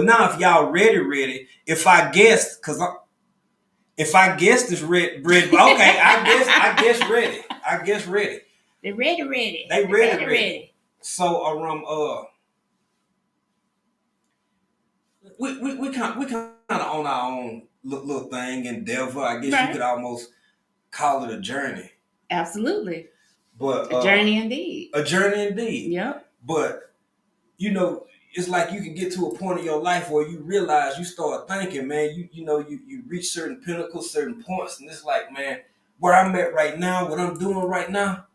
now if y'all ready, if I guessed, if I guessed this red, okay, I guess ready. I guess ready. They ready. They ready. So we kind of on our own little thing, endeavor. I guess you could almost call it a journey. Absolutely. But a journey indeed. A journey indeed. Yep. But you know, it's like you can get to a point in your life where you realize, you start thinking, man, you reach certain pinnacles, certain points, and it's like, man, where I'm at right now, what I'm doing right now,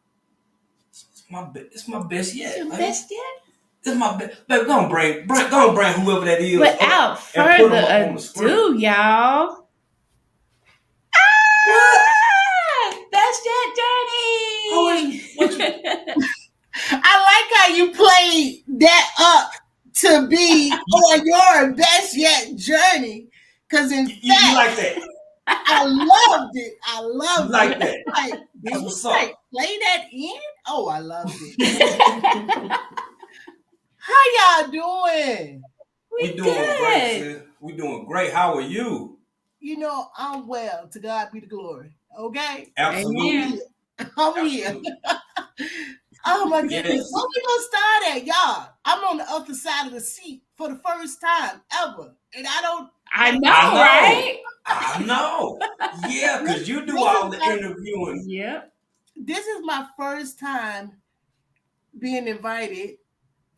it's my best yet. It's your best yet? It's my best. Baby, go on, bring whoever that is. Without further ado, y'all. Best yet journey. I like how you played that up to be on your best yet journey, because in fact, you like that. I loved it. I loved like that. Like, that's what's up. Play that in. Oh, I loved it. How y'all doing? We doing great, sis. We doing great. How are you? You know, I'm well. To God be the glory. Okay? Absolutely. I'm here. Oh my goodness. Yes. Where we gonna start at, y'all? I'm on the other side of the seat for the first time ever. And I know, right? I know. Yeah, because you do all the interviewing. Yep. This is my first time being invited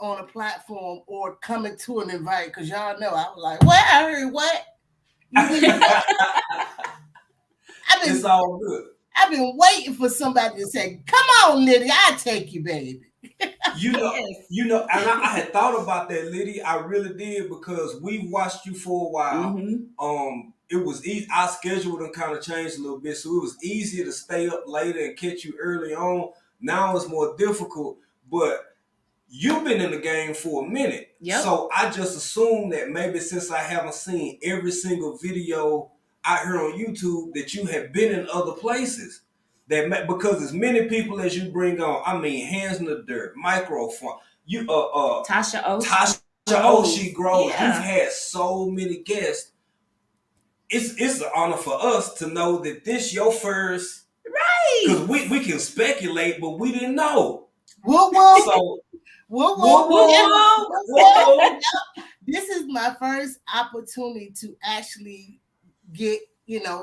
on a platform or coming to an invite, because y'all know I was like, what? I heard what? It's all good. I've been waiting for somebody to say, come on, Lydia, I'll take you, baby. You know, and I had thought about that, Lydia. I really did, because we watched you for a while. Mm-hmm. It was easy. Our schedule done kind of changed a little bit, so it was easier to stay up later and catch you early on. Now it's more difficult, but you've been in the game for a minute. Yep. So I just assumed that maybe since I haven't seen every single video out here on YouTube, that you have been in other places. Because as many people as you bring on, I mean, Hands in the Dirt, Microphone, Tasha Oshie Grove, yeah. You've had so many guests. It's an honor for us to know that this your first, right? Because we can speculate, but we didn't know. Whoa. So whoa. This is my first opportunity to actually get,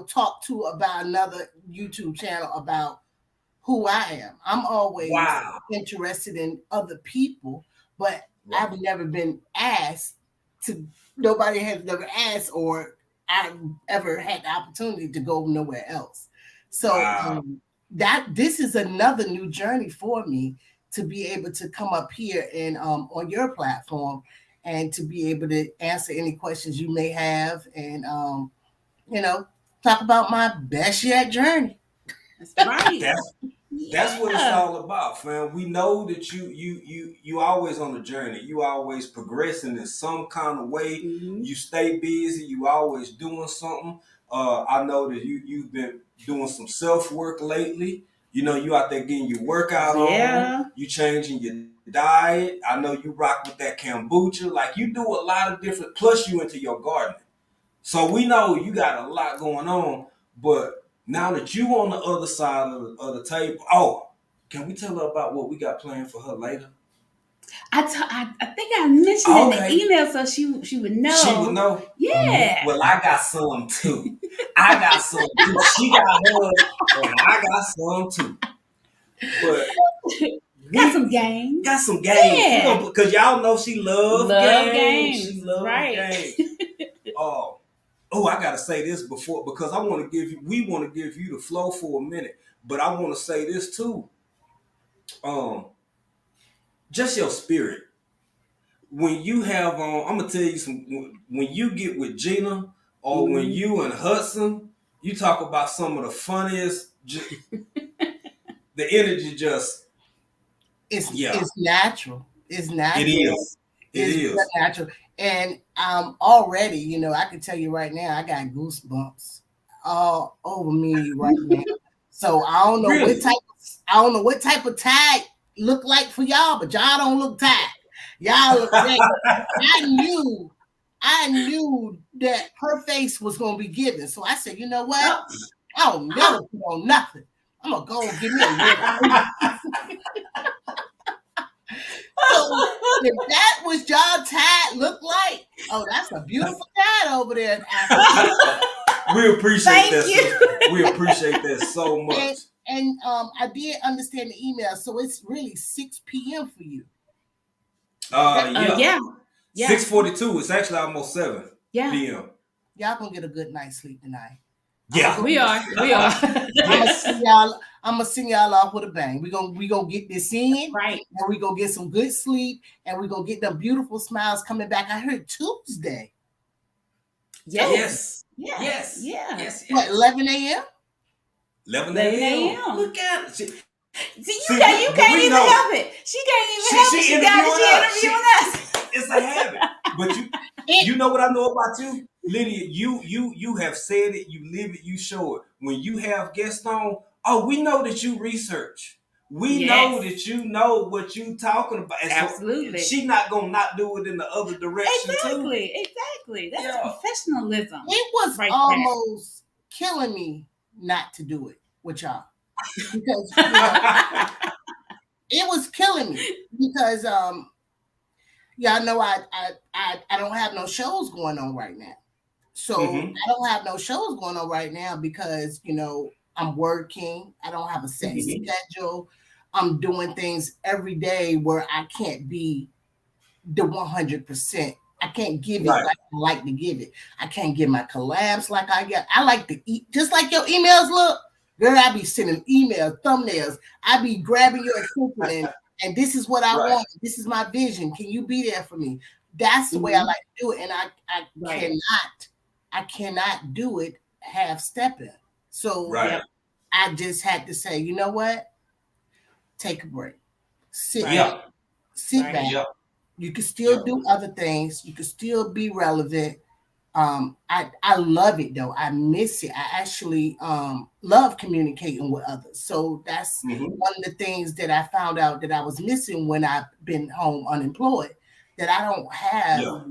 talk to about another YouTube channel about who I am. I'm always interested in other people, but I've never been asked to. Nobody has never asked, or I've ever had the opportunity to go nowhere else. So this is another new journey for me, to be able to come up here and on your platform, and to be able to answer any questions you may have, and talk about my best yet journey. That's right. That's what it's all about, fam. We know that you always on the journey. You always progressing in some kind of way. Mm-hmm. You stay busy. You always doing something. I know that you've been doing some self-work lately. You know, you out there getting your workout on. You changing your diet. I know you rock with that kombucha. Like, you do a lot of different, plus you into your gardening. So we know you got a lot going on, but now that you on the other side of the table, can we tell her about what we got planned for her later? I think I mentioned in the email, so she would know. She would know? Yeah. Well, I got some too. She got hers, and I got some too. But got some games. Yeah. Because y'all know she loves games. She loves games. I gotta say this before, because we want to give you the flow for a minute, but I want to say this too. Just your spirit. When you have I'm gonna tell you when you get with Gina, or when you and Hudson, you talk about some of the funniest. The energy just it's natural. It's natural. It is natural. And already, I can tell you right now, I got goosebumps all over me right now. So I don't know what type of tag look like for y'all, but y'all don't look tired. Y'all look great. I knew that her face was gonna be given. So I said, you know what? I don't never put on nothing. I'm gonna go and give me a red. So if that was y'all tide look like, oh, that's a beautiful tide over there in Africa. We appreciate that. We appreciate that so much. And I did understand the email, so it's really 6 p.m. for you. Yeah. 6:42. It's actually almost 7 p.m. Y'all gonna get a good night's sleep tonight. Yeah, we are. Yes. I'm gonna send y'all off with a bang. We gonna get this in, right? And we gonna get some good sleep, and we gonna get them beautiful smiles coming back. I heard Tuesday. Yes. What, 11 a.m.? 11 a.m. Look at it. See, you can't even help it. She can't even help it. She interviewing us. It's a habit. But you know what I know about you, Lydia? You have said it, you live it, you show it. When you have guests on, we know that you research. We know that you know what you talking about. And absolutely. So she not gonna not do it in the other direction too. Exactly. That's professionalism. It was almost killing me not to do it with y'all. Because it was killing me because y'all know I don't have no shows going on right now. So I don't have no shows going on right now because I'm working. I don't have a set schedule. I'm doing things every day where I can't be the 100%. I can't give it like I like to give it. I can't give my collabs like I get. I like to eat just like your emails look. Girl, I be sending emails, thumbnails. I be grabbing your attention and this is what I want. This is my vision. Can you be there for me? That's the way I like to do it. And I cannot do it half stepping. So I just had to say, you know what? Take a break. Sit back. You can still do other things. You can still be relevant. I love it though. I miss it. I actually love communicating with others. So that's one of the things that I found out that I was missing when I've been home unemployed. That I don't have.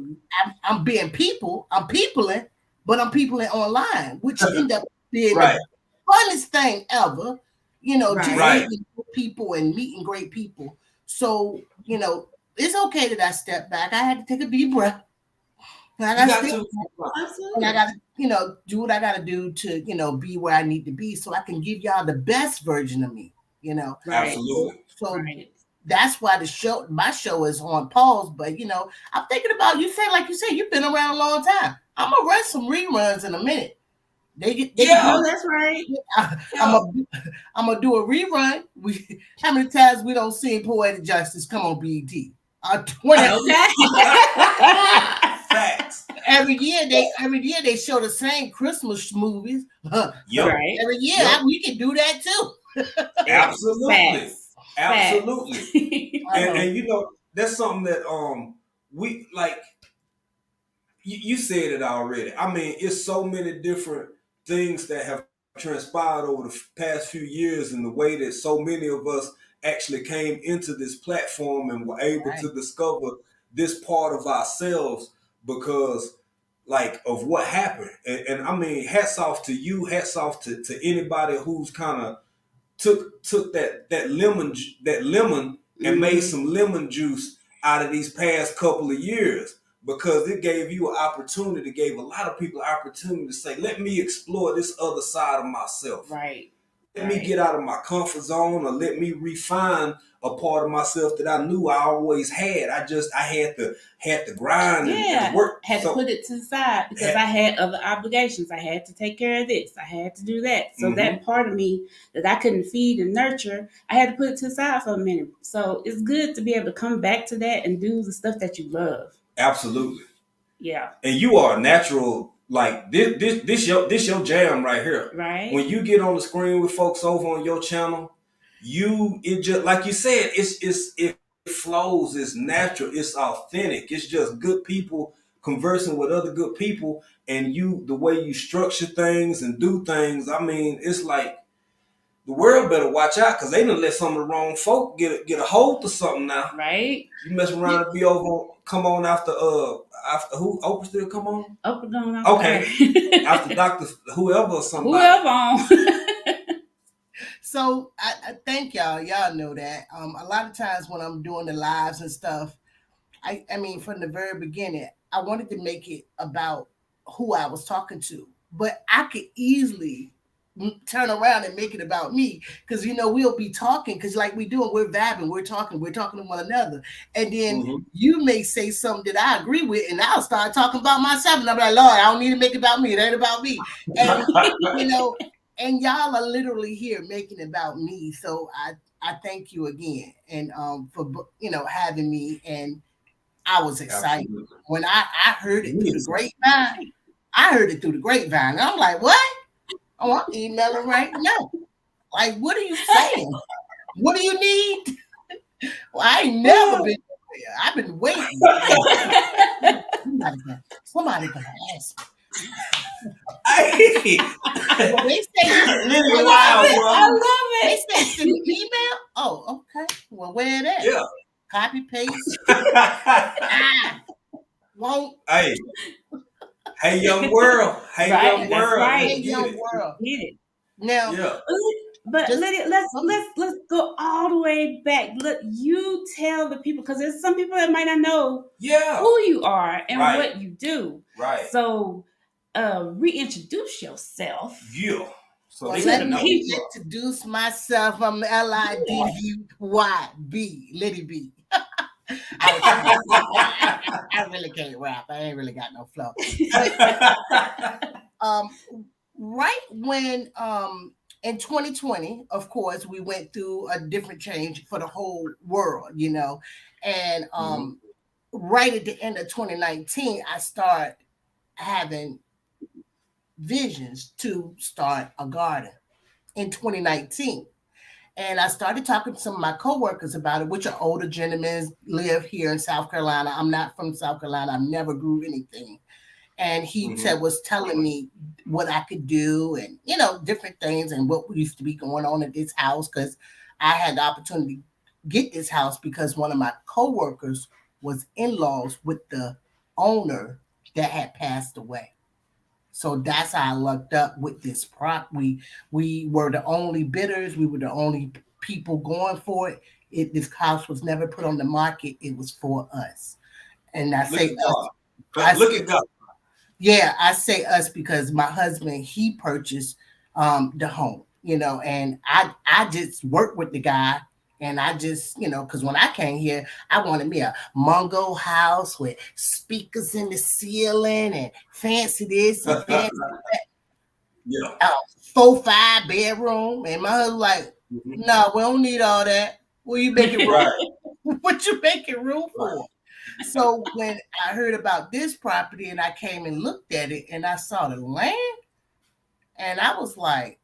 I'm being people. I'm peopling, but I'm peopling online, which end up being the funnest thing ever. Just meeting people and meeting great people. So it's okay that I stepped back. I had to take a deep breath. And I got to do what I got to do to, be where I need to be so I can give y'all the best version of me, Absolutely. So that's why my show is on pause. But, I'm thinking about, like you said, you've been around a long time. I'm going to run some reruns in a minute. That's right. I'm going to do a rerun. How many times we don't see Poetic Justice come on BET? 20. Facts. Every year they show the same Christmas movies. Every year we can do that too. Absolutely. Absolutely. And that's something that we like. You said it already. I mean, it's so many different things that have transpired over the past few years, and the way that so many of us actually came into this platform and were able to discover this part of ourselves because of what happened. And I mean, hats off to you, hats off to anybody who's kind of took that lemon and made some lemon juice out of these past couple of years, because it gave you an opportunity, gave a lot of people an opportunity to say, let me explore this other side of myself. Let me get out of my comfort zone, or let me refine a part of myself that I knew I always had. I had to grind and work. Had to put it to the side because I had other obligations. I had to take care of this. I had to do that. So that part of me that I couldn't feed and nurture, I had to put it to the side for a minute. So it's good to be able to come back to that and do the stuff that you love. Absolutely. Yeah. And you are a natural. Like this your jam right here. Right. When you get on the screen with folks over on your channel, it just like you said, it flows, it's natural, it's authentic. It's just good people conversing with other good people, and the way you structure things and do things. I mean, it's like the world better watch out because they done let some of the wrong folk get a hold of something now. Right. You mess around and be come on after who? Oprah still come on? Oprah going on. Okay. After Dr. Whoever or somebody. Whoever on. So I thank y'all. Y'all know that. A lot of times when I'm doing the lives and stuff, I mean, from the very beginning, I wanted to make it about who I was talking to, but I could easily turn around and make it about me because we'll be talking because like we doing, we're vibing, we're talking to one another, and then you may say something that I agree with, and I'll start talking about myself, and I'm like, Lord, I don't need to make it about me. It ain't about me, and and y'all are literally here making it about me. So I thank you again, and for having me, and I was excited. Absolutely. When I heard it through the grapevine. I heard it through the grapevine. I'm like, what? Oh, I'm emailing right now. Like, what are you saying? What do you need? Well, I ain't never been there. I've been waiting. Somebody gonna ask me. Well, they say I love it. They say send an email. Oh, okay. Well, where that? Yeah. Copy paste. Won't. Hey, young world. Hey, right, young world. Right. Hey, young world. Get it. Now, yeah. But Lydia, let's go all the way back. Look, you tell the people because there's some people that might not know who you are and what you do. Right. So, reintroduce yourself. Yeah. So let me introduce myself. I'm Lydyb, Liddy B. I really can't rap. I ain't really got no flow. Right when in 2020, of course, we went through a different change for the whole world, and right at the end of 2019, I started having visions to start a garden in 2019. And I started talking to some of my coworkers about it, which are older gentlemen, live here in South Carolina. I'm not from South Carolina. I never grew anything. And he was telling me what I could do and, different things and what used to be going on at this house. Because I had the opportunity to get this house because one of my coworkers was in-laws with the owner that had passed away. So that's how I lucked up with this prop. We were the only bidders. We were the only people going for it. This house was never put on the market. It was for us. And I say us. Look at God. Yeah, I say us because my husband, he purchased the home, and I just worked with the guy. And I just, because when I came here, I wanted me a Mungo house with speakers in the ceiling and fancy this and fancy that. Yeah. 4-5 bedroom. And my husband like, no, we don't need all that. What you making room? What you making room for? Right. So when I heard about this property and I came and looked at it and I saw the land, and I was like,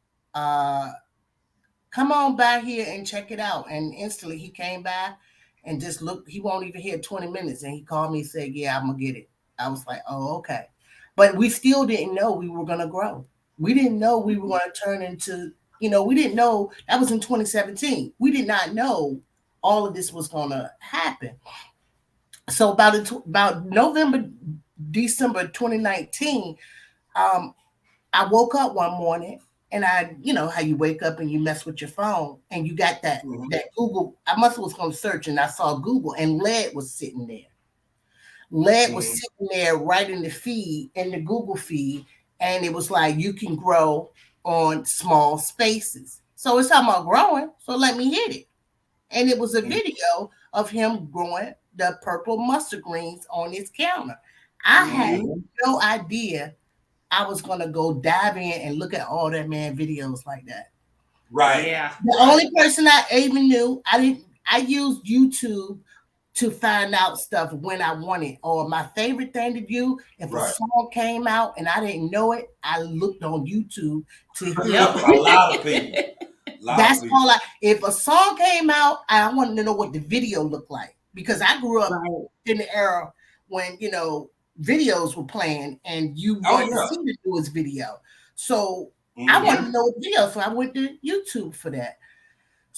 come on by here and check it out. And instantly he came by and just looked. He won't even hear 20 minutes. And he called me and said, yeah, I'm going to get it. I was like, oh, okay. But we still didn't know we were going to grow. We didn't know we were going to turn into, we didn't know. That was in 2017. We did not know all of this was going to happen. So about November, December 2019, I woke up one morning. And I, how you wake up and you mess with your phone and you got that Google. I must have was going to search and I saw Google and LED was sitting there. LED was sitting there right in the feed, in the Google feed. And it was like, you can grow on small spaces. So it's talking about growing. So let me hit it. And it was a video of him growing the purple mustard greens on his counter. I had no idea I was going to go dive in and look at all that man videos like that. Right. Yeah. The only person I even knew, I used YouTube to find out stuff when I wanted. Or my favorite thing to do, if a song came out and I didn't know it, I looked on YouTube to hear a lot of people. That's all if a song came out, I wanted to know what the video looked like. Because I grew up in the era when, videos were playing and you wanted to see the newest video. So I wanted to know the video. So I went to YouTube for that.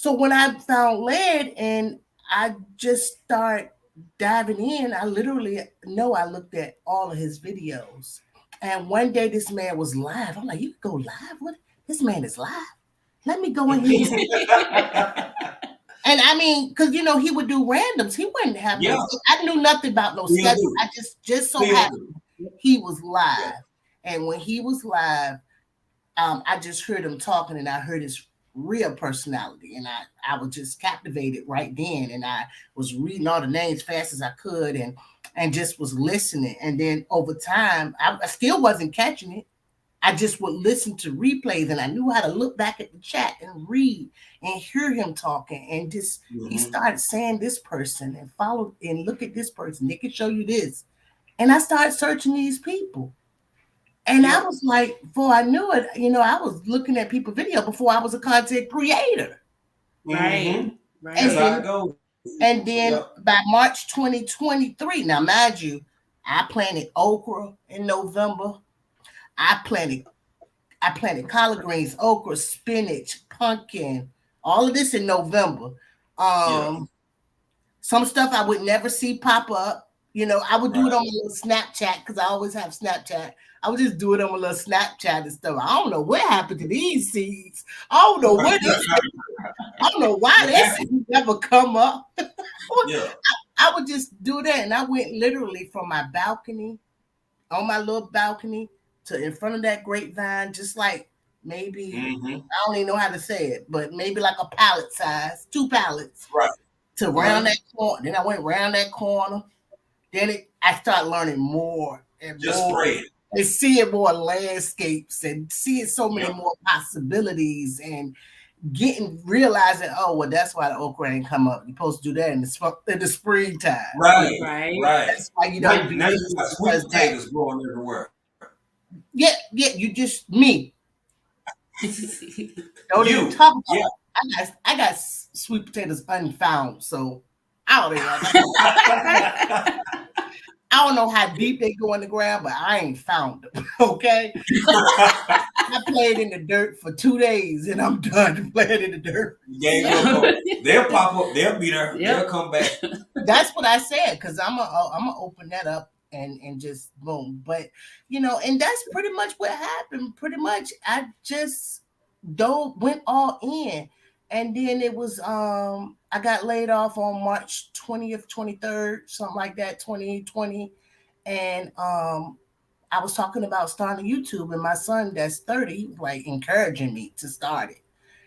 So when I found lead and I just start diving in, I literally know I looked at all of his videos. And one day this man was live. I'm like, you can go live? What? This man is live. Let me go in here. And I mean, because he would do randoms. He wouldn't have no. I knew nothing about no schedule. I just so happened he was live, and when he was live, I just heard him talking, and I heard his real personality, and I was just captivated right then, and I was reading all the names fast as I could, and just was listening, and then over time, I still wasn't catching it. I just would listen to replays, and I knew how to look back at the chat and read and hear him talking. And just he started saying this person and follow and look at this person. They can show you this. And I started searching these people. And I was like, before I knew it, I was looking at people's video before I was a content creator. Right. And then by March 2023, now mind you, I planted okra in November. I planted collard greens, okra, spinach, pumpkin, all of this in November. Some stuff I would never see pop up. I would do it on my little Snapchat because I always have Snapchat. I would just do it on my little Snapchat and stuff. I don't know what happened to these seeds. I don't know what I don't know why that seed never come up. I would just do that, and I went literally from my balcony, on my little balcony, to in front of that grapevine, just like maybe I don't even know how to say it, but maybe like a pallet size, 2 pallets, to round that corner. Then I went round that corner. Then I started learning more and more, and seeing more landscapes and seeing so many more possibilities, and realizing, oh well, that's why the okra ain't come up. You're supposed to do that in the springtime, right. That's why now you got sweet potatoes growing everywhere. Yeah, you just me. Don't even talk about it. I got sweet potatoes unfound, so I don't know how deep they go in the ground, but I ain't found them. Okay, I played in the dirt for 2 days, and I'm done playing in the dirt. They'll pop up. They'll be there. They'll come back. That's what I said, because I'm gonna open that up and just boom. But and that's pretty much what happened. Pretty much, I just went all in, and then it was I got laid off on March 20th, 23rd, something like that, 2020, and I was talking about starting YouTube, and my son that's 30, he was like encouraging me to start it.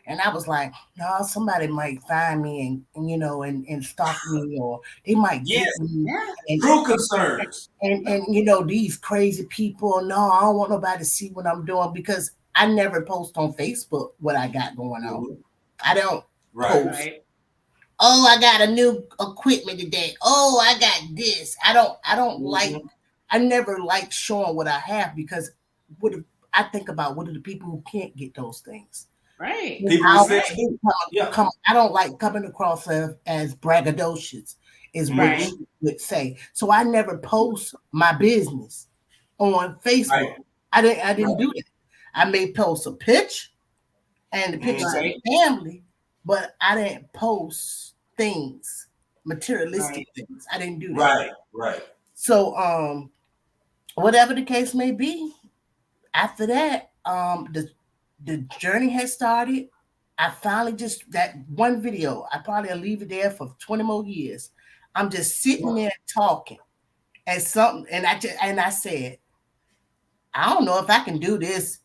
And I was like, no, somebody might find me and stalk me, or they might get me. And, true concerns. And these crazy people, no, I don't want nobody to see what I'm doing, because I never post on Facebook what I got going on. I don't post. Right. Oh, I got a new equipment today. Oh, I got this. I don't like, I never like showing what I have, because I think about what are the people who can't get those things. Right. I don't like coming across as braggadocious, is what you would say. So I never post my business on Facebook. Right. I didn't do that. I may post a picture and the pictures of the family, but I didn't post things, materialistic things. I didn't do that. Right. So whatever the case may be, after that, the journey has started. I finally that one video, I probably will leave it there for 20 more years. I'm just sitting there talking and I said, I don't know if I can do this.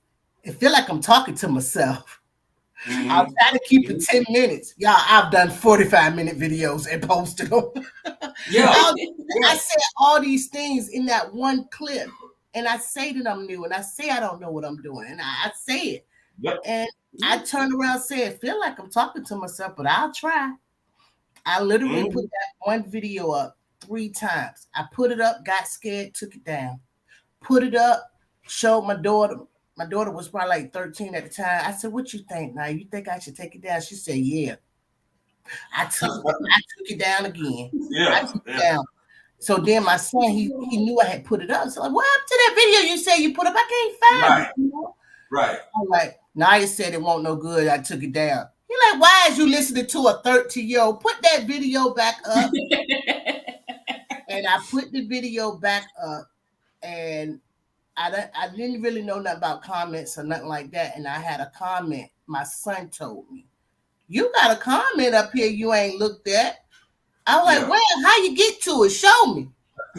I feel like I'm talking to myself. I'll try to keep it 10 minutes. Y'all, I've done 45-minute videos and posted them. I said all these things in that one clip. And I say that I'm new, and I say I don't know what I'm doing, and I say it. Yep. And I turn around and say, I feel like I'm talking to myself, but I'll try. I literally put that one video up 3 times. I put it up, got scared, took it down. Put it up, showed my daughter. My daughter was probably like 13 at the time. I said, what you think now? You think I should take it down? She said, yeah. I took it down again. I took it down. So then my son, he knew I had put it up. So like, what happened to that video you said you put up? I can't find it. Right. I'm like, Naya said it won't no good. I took it down. You're like, why is you listening to a 13-year-old? Put that video back up. And I put the video back up, and I didn't really know nothing about comments or nothing like that. And I had a comment. My son told me, "You got a comment up here you ain't looked at." I was like, "Well, how you get to it? Show me."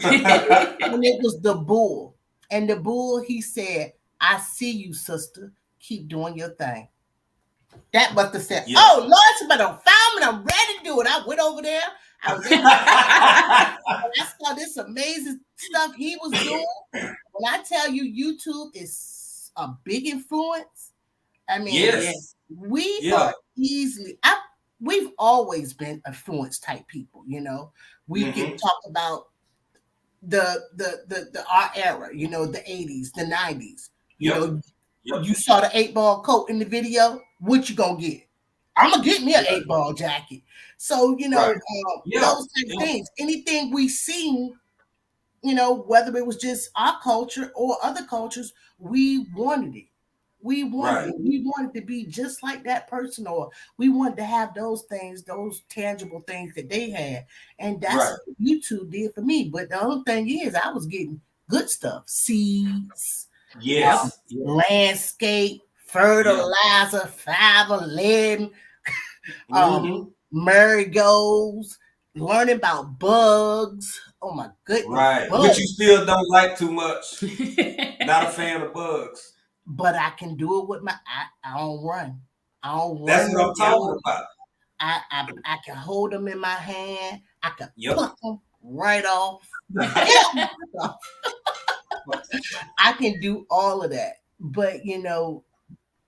And it was the bull. And the bull, he said, "I see you, sister. Keep doing your thing." That must have said, "Oh, Lord, somebody found me. I'm ready to do it." I went over there. I was able I saw this amazing stuff he was doing. When I tell you YouTube is a big influence, I mean, we are easily, we've always been influence type people, you know. We can talk about the our era, you know, the 80s, the 90s. You know, you saw the 8-ball coat in the video. What you gonna get? I'm gonna get me an 8-ball jacket. So you know, those type of things. Anything we seen, you know, whether it was just our culture or other cultures, we wanted it. We wanted it. We wanted to be just like that person, or we wanted to have those things, those tangible things that they had. And that's what YouTube did for me. But the only thing is, I was getting good stuff, seeds, landscape, fertilizer, 511, marigolds, learning about bugs. Oh my goodness. Right. Bugs. Which you still don't like too much. Not a fan of bugs. But I can do it with my I don't run. I don't run. That's what I'm talking about. I can hold them in my hand. I can pluck them right off. I can do all of that. But you know,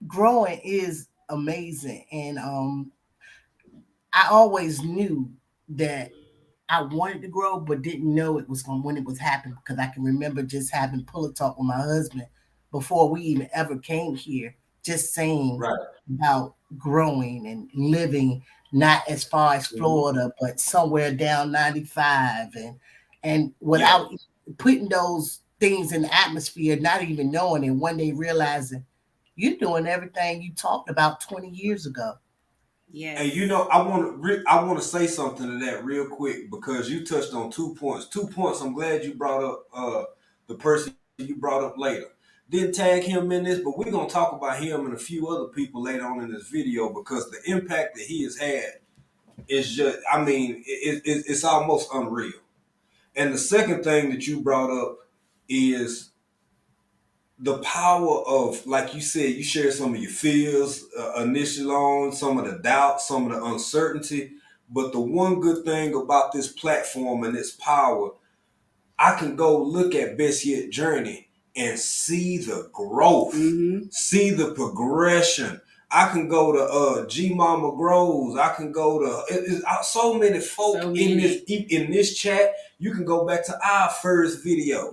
growing is amazing. And I always knew that I wanted to grow, but didn't know it was when it was happening, because I can remember just having pull a talk with my husband before we even ever came here, just saying about growing and living not as far as Florida, but somewhere down 95, and without putting those things in the atmosphere, not even knowing, and one day realizing you're doing everything you talked about 20 years ago. Yes. And you know, I want to say something to that real quick, because you touched on 2 points. 2 points. I'm glad you brought up the person you brought up later. Didn't tag him in this, but we're gonna talk about him and a few other people later on in this video, because the impact that he has had is just, I mean, it's almost unreal. And the second thing that you brought up is the power of, like you said, you share some of your fears initially on, some of the doubt, some of the uncertainty. But the one good thing about this platform and its power, I can go look at Best Yet Journey and see the growth, see the progression. I can go to G Mama Grows. I can go to so many folk in this chat. You can go back to our first video.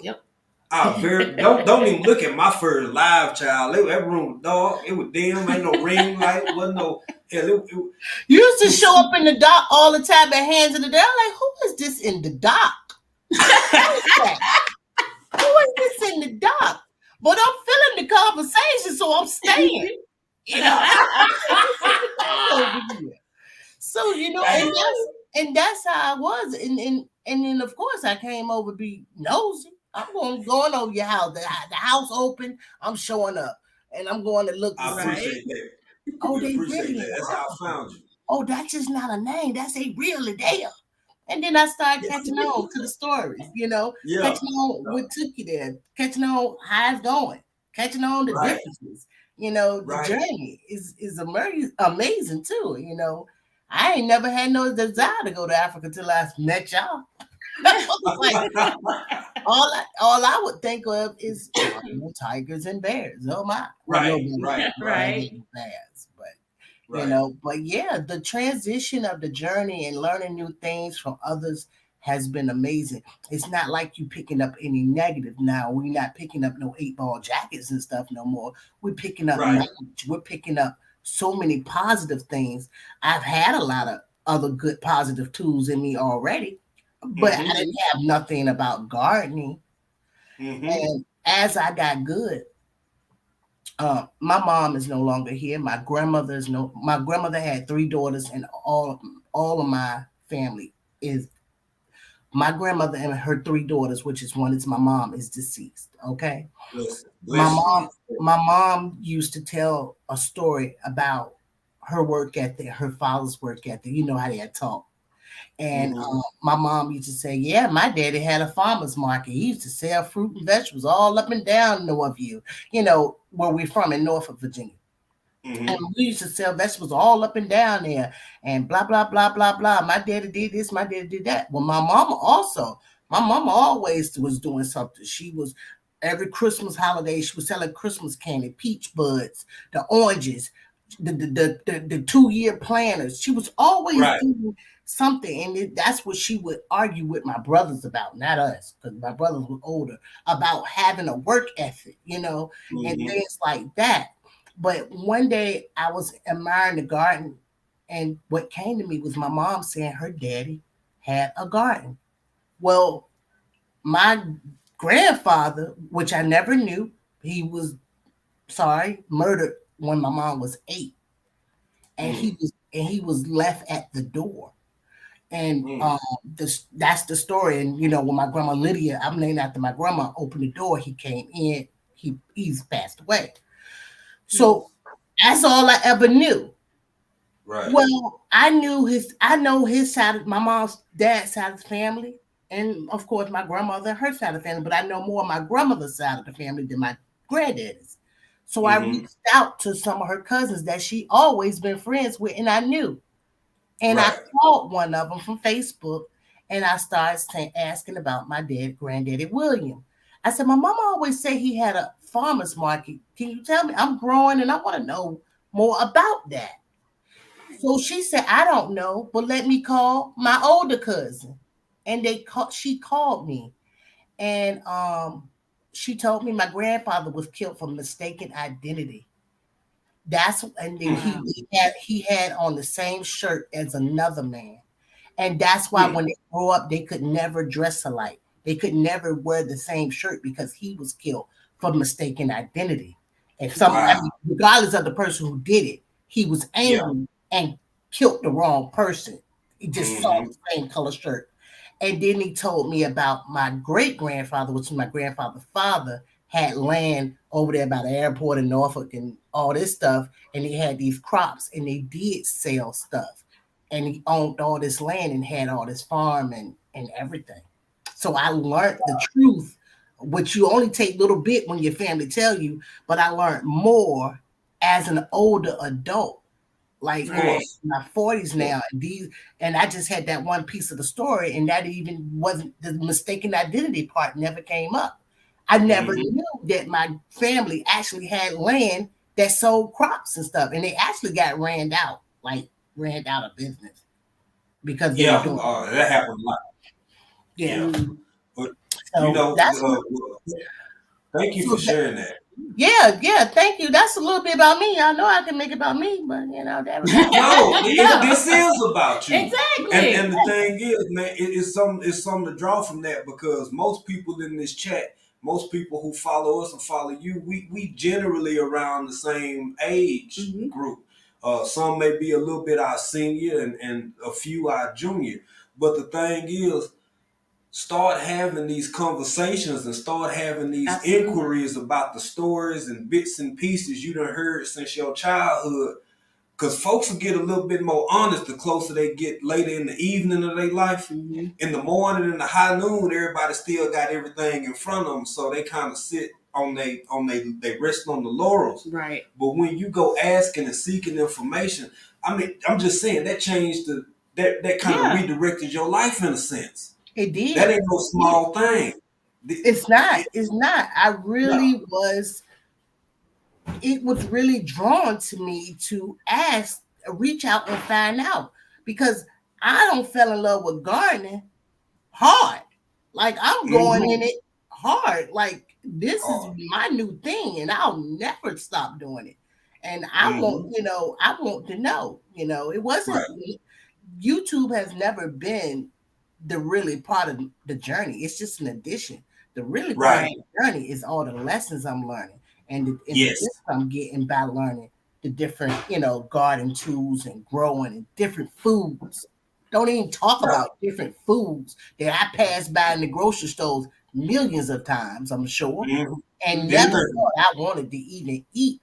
Don't even look at my first live, child. That room was dark. It was dim. Ain't no ring light. Wasn't no hell. You used to show up in the dark all the time, and hands in the dark. Like, who is this in the dark? Who is this in the dark? But I'm feeling the conversation, so I'm staying. You know. So you know, and that's how I was, and then of course I came over to be nosy. I'm going over your house. The house open. I'm showing up, and I'm going to look. I appreciate that. Oh, they appreciate that. That's how I found you. Oh, that's just not a name. That's a really there. And then I started catching on to the stories. You know, catching on what took you there, catching on how it's going, catching on the differences. You know, the journey is amazing too. You know, I ain't never had no desire to go to Africa till I met y'all. Like, all I would think of is tigers and bears. Oh my, right. Bears, but you know, but yeah, the transition of the journey and learning new things from others has been amazing. It's not like you picking up any negative now. We're not picking up no 8-ball jackets and stuff no more. We're picking up knowledge. We're picking up so many positive things. I've had a lot of other good positive tools in me already. But I didn't have nothing about gardening. And as I got good, My mom is no longer here. My grandmother had three daughters, and all of my family is my grandmother and her three daughters, which is one is my mom, is deceased. Okay. Listen, My bless you. mom my mom used to tell a story about her work ethic, her father's work ethic. You know how they had talk. And Mm-hmm. my mom used to say, "Yeah, my daddy had a farmer's market. He used to sell fruit and vegetables all up and down Northview, where we're from in Norfolk, Virginia. And Mm-hmm. we used to sell vegetables all up and down there, and blah blah blah blah blah. My daddy did this, my daddy did that. Well, my mama always was doing something. She was every Christmas holiday, she was selling Christmas candy, peach buds, the oranges, the 2-year planners. She was always Right. doing something, and that's what she would argue with my brothers about, not us, because my brothers were older, about having a work ethic, and Mm-hmm. things like that. But one day I was admiring the garden, and what came to me was my mom saying her daddy had a garden. Well, my grandfather, which I never knew, he was murdered when my mom was 8, and Mm. he was left at the door. And Mm. that's the story. And when my grandma Lydia, I'm named after my grandma, opened the door, he came in. He's passed away. So Yes. that's all I ever knew. Right. Well, I know his side of my mom's dad's side of the family, and of course my grandmother, her side of the family, but I know more of my grandmother's side of the family than my granddaddy's. So I Mm-hmm. reached out to some of her cousins that she always been friends with, and I knew. And I Right. called one of them from Facebook, and I started asking about my granddaddy William. I said, my mama always said he had a farmer's market. Can you tell me? I'm growing and I want to know more about that. So she said, I don't know, but let me call my older cousin. And she called me, and she told me my grandfather was killed for mistaken identity. And then Wow. he had on the same shirt as another man. And that's why Mm. when they grow up, they could never dress alike. They could never wear the same shirt because he was killed for mistaken identity. And Wow. regardless of the person who did it, he was Yeah. angry and killed the wrong person. He just saw Mm-hmm. the same color shirt. And then he told me about my great grandfather, which is my grandfather's father, had land over there by the airport in Norfolk and all this stuff. And he had these crops and they did sell stuff. And he owned all this land and had all this farm and everything. So I learned the truth, which you only take little bit when your family tell you, but I learned more as an older adult, Of like Right. course. in my 40s Of course. now. And I just had that one piece of the story, and that even wasn't the mistaken identity part never came up. I never Mm-hmm. knew that my family actually had land that sold crops and stuff, and they actually got ran out of business because they were Yeah. doing That happened a lot. yeah. Yeah. Mm. But So that's what. well, thank you So for sharing that. yeah. Thank you. That's a little bit about me. I know I can make it about me, but that was No, No. this is about you. And Exactly. the thing is, man, it's something to draw from that because most people in this chat, most people who follow us and follow you, we generally around the same age Hmm. group. Some may be a little bit our senior and a few our junior. But the thing is, start having these conversations and start having these Absolutely. inquiries about the stories and bits and pieces you done heard since your childhood. Because folks will get a little bit more honest the closer they get later in the evening of their life. Hmm. In the morning, in the high noon, everybody still got everything in front of them, so they kind of sit they rest on the laurels. Right. But when you go asking and seeking information, I mean, I'm just saying that changed that kind of Yeah. redirected your life in a sense. it That did. ain't no Yeah. small thing. It's not. It, It's not. I no. really was. It was really drawn to me to reach out and find out because I don't fell in love with gardening hard. Like I'm going Mm-hmm. in it hard. Like this is Hard. my new thing, and I'll never stop doing it. And Mm-hmm. I want to know. It wasn't. Right. YouTube has never been the really part of the journey. It's just an addition. The really part of Right. Right. the journey is all the lessons I'm learning and the gifts I'm getting by learning the different, garden tools and growing and different foods. Don't even talk about different foods that I passed by in the grocery stores millions of times, I'm sure, and never thought I wanted to even eat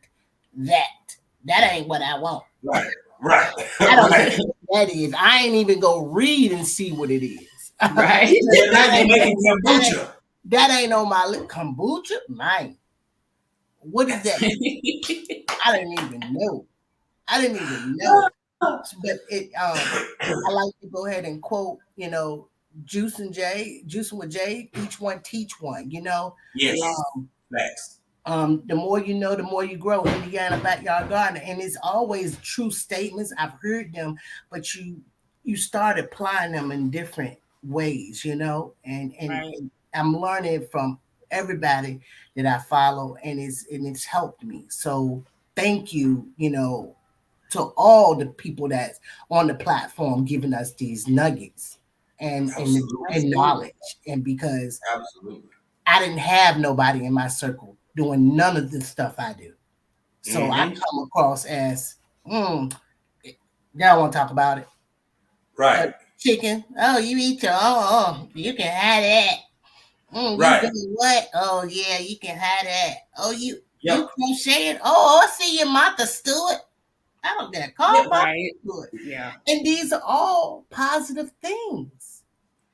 that. That ain't what I want. Right, right, I don't know right. what that is. I ain't even go read and see what it is. Right. Yeah, now you're making kombucha. That ain't on my list. Kombucha, man. What is that? I didn't even know. I didn't even know. But I like to go ahead and quote, juicing with Jay, each one teach one, Yes, Um, facts. the more you know, the more you grow. Indiana Backyard Gardener, and it's always true statements. I've heard them, but you start applying them in different ways, Right. and I'm learning from everybody that I follow, and it's helped me. So thank you, to all the people that's on the platform giving us these nuggets and Absolutely. knowledge, and because Absolutely. I didn't have nobody in my circle doing none of the stuff I do. So I Mm-hmm. come across as, y'all want to talk about it. Right. Chicken. Oh, you eat your own. You can have that. You Right. do what? Oh, yeah, you can have that. Oh, you Yep. crocheted. Oh, I see your Martha Stewart. I don't get called Yep. Martha Right. Stewart. Yeah. And these are all positive things.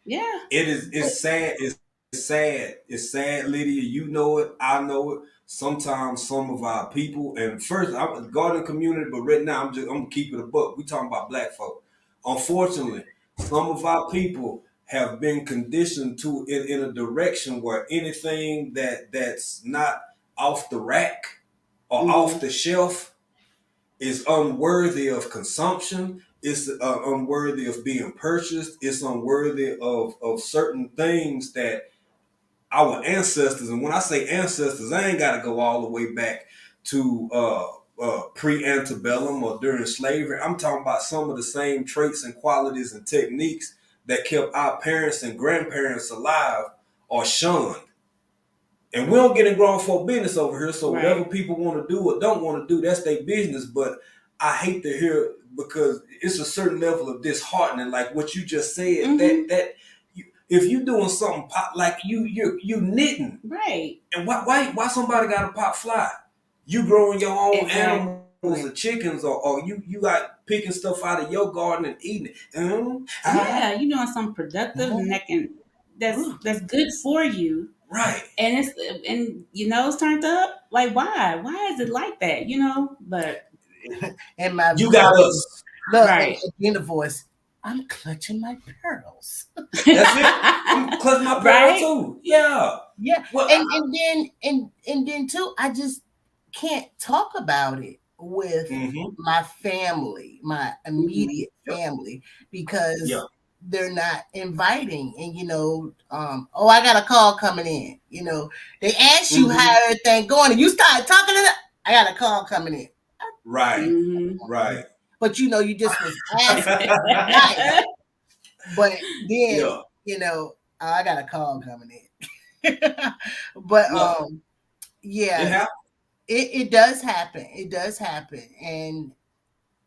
Yeah. It is. It's sad. It's sad. It's sad, Lydia. You know it. I know it. Sometimes some of our people, and first I'm a gardening community, but right now I'm gonna keep it a buck. We talking about black folk. Unfortunately, some of our people have been conditioned to in a direction where anything that's not off the rack or off the shelf is unworthy of consumption. It's unworthy of being purchased. It's unworthy of certain things that our ancestors, and when I say ancestors, I ain't got to go all the way back to pre-antebellum or during slavery. I'm talking about some of the same traits and qualities and techniques that kept our parents and grandparents alive or shunned. And we don't get in grown folk business over here. So whatever Right. people want to do or don't want to do, that's their business. But I hate to hear, because it's a certain level of disheartening, like what you just said. If you doing something like you knitting, Right. and why somebody got a pot fly? You growing your own Exactly. animals or chickens, or you like picking stuff out of your garden and eating it. Yeah, you doing something productive and that's good for you. Right. And your nose turned up. Like why? Why is it like that? But And my You got voice, us. look, right. in the voice, I'm clutching my pearls. That's it. I'm clutching my pearl Right? too. Yeah. Yeah, Well, and then too, I just can't talk about it with mm-hmm. my family, my immediate Yep. family, because Yeah. they're not inviting. And oh, I got a call coming in. They ask you Mm-hmm. how everything going, and you start talking to them. I got a call coming in. Right. Mm-hmm. Right. But you just was asking, right? But then Yeah. I got a call coming in. But Well, it yeah, happened. it does happen. It does happen. And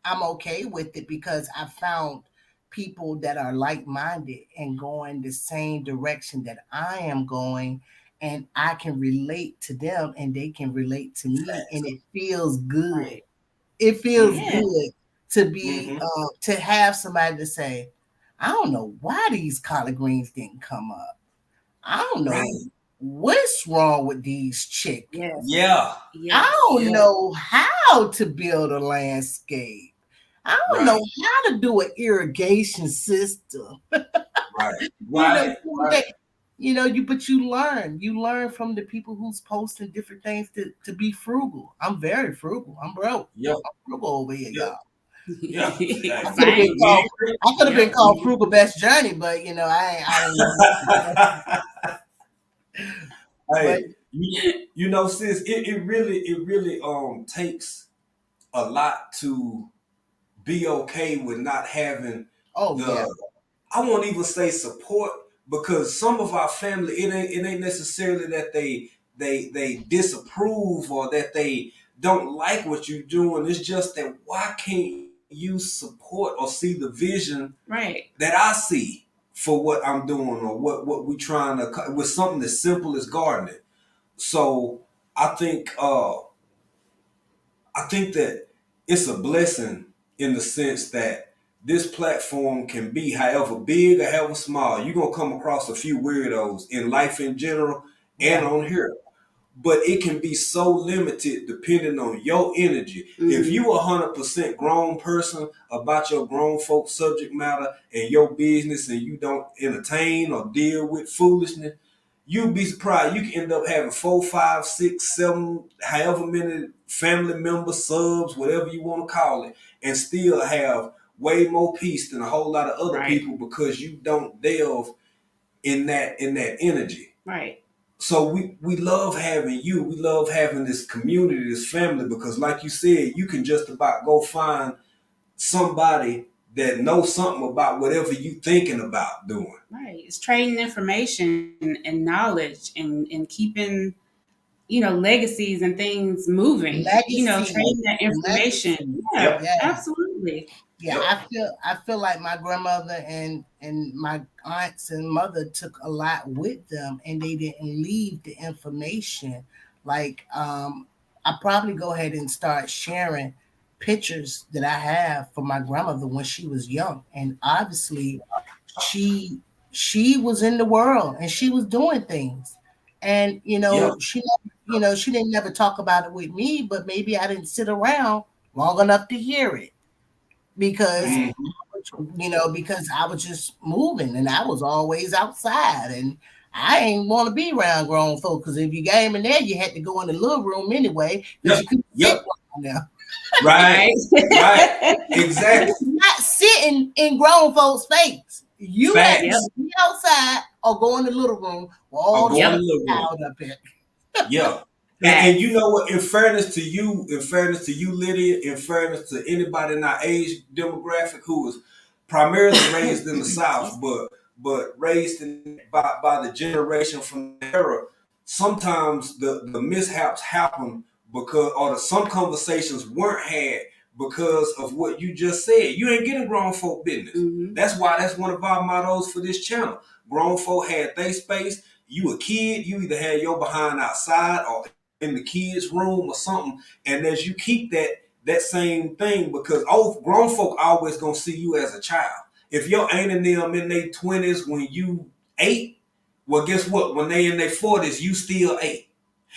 I'm okay with it because I found people that are like minded and going the same direction that I am going. And I can relate to them and they can relate to me. And it feels good. Right. It feels Yeah. good to be, Mm-hmm. to have somebody to say, I don't know why these collard greens didn't come up. I don't know Right. what's wrong with these chickens. Yes. Yeah. I Yes. don't know how to build a landscape. I don't know Right. how to do an irrigation system. Right. Right. Right. But you learn. You learn from the people who's posting different things to be frugal. I'm very frugal. I'm broke. Yep. I'm frugal over here, Yep. y'all. Yeah. Hey, I could have been Same. called. we ain't I could have been Yep. called frugal best journey, but I didn't want crazy. to. But Hey, sis, it really takes a lot to be okay with not having oh yeah, the, I won't even say support, because some of our family, it ain't necessarily that they disapprove or that they don't like what you're doing. It's just that why can't you support or see the vision that I see for what I'm doing or what we trying to with something as simple as gardening. So I think I think that it's a blessing in the sense that this platform can be however big or however small. You're gonna come across a few weirdos in life in general and on here. But it can be so limited depending on your energy. Mm-hmm. If you 100% grown person about your grown folk subject matter and your business and you don't entertain or deal with foolishness, you'd be surprised. You can end up having 4, 5, 6, 7, however many family members, subs, whatever you want to call it, and still have way more peace than a whole lot of other people because you don't delve in that energy. Right. So we love having you. We love having this community, this family, because like you said, you can just about go find somebody that knows something about whatever you thinking about doing. Right. It's trading information and knowledge and keeping, legacies and things moving. Trading that information. Yeah, absolutely. Yeah, I feel like my grandmother and my aunts and mother took a lot with them, and they didn't leave the information. Like, I probably go ahead and start sharing pictures that I have for my grandmother when she was young, and obviously, she was in the world and she was doing things, and she didn't never talk about it with me, but maybe I didn't sit around long enough to hear it because because I was just moving and I was always outside and I ain't want to be around grown folk because if you came in there, you had to go in the little room anyway because you couldn't sit down there. Right, exactly. Not sitting in grown folks' face. You had to be outside or go in the little room where all the piled up in. Yeah. And you know what? In fairness to you, Lydia, in fairness to anybody in our age demographic who was primarily raised in the South, but raised by the generation from the era, sometimes the mishaps happen because, or some conversations weren't had because of what you just said. You ain't getting grown folk business. Mm-hmm. That's one of our mottos for this channel. Grown folk had their space. You a kid, you either had your behind outside or in the kids' room or something. And as you keep that same thing, because grown folk always gonna see you as a child. If your aunt and them in their 20s when you 8, well, guess what? When they in their 40s, you still 8.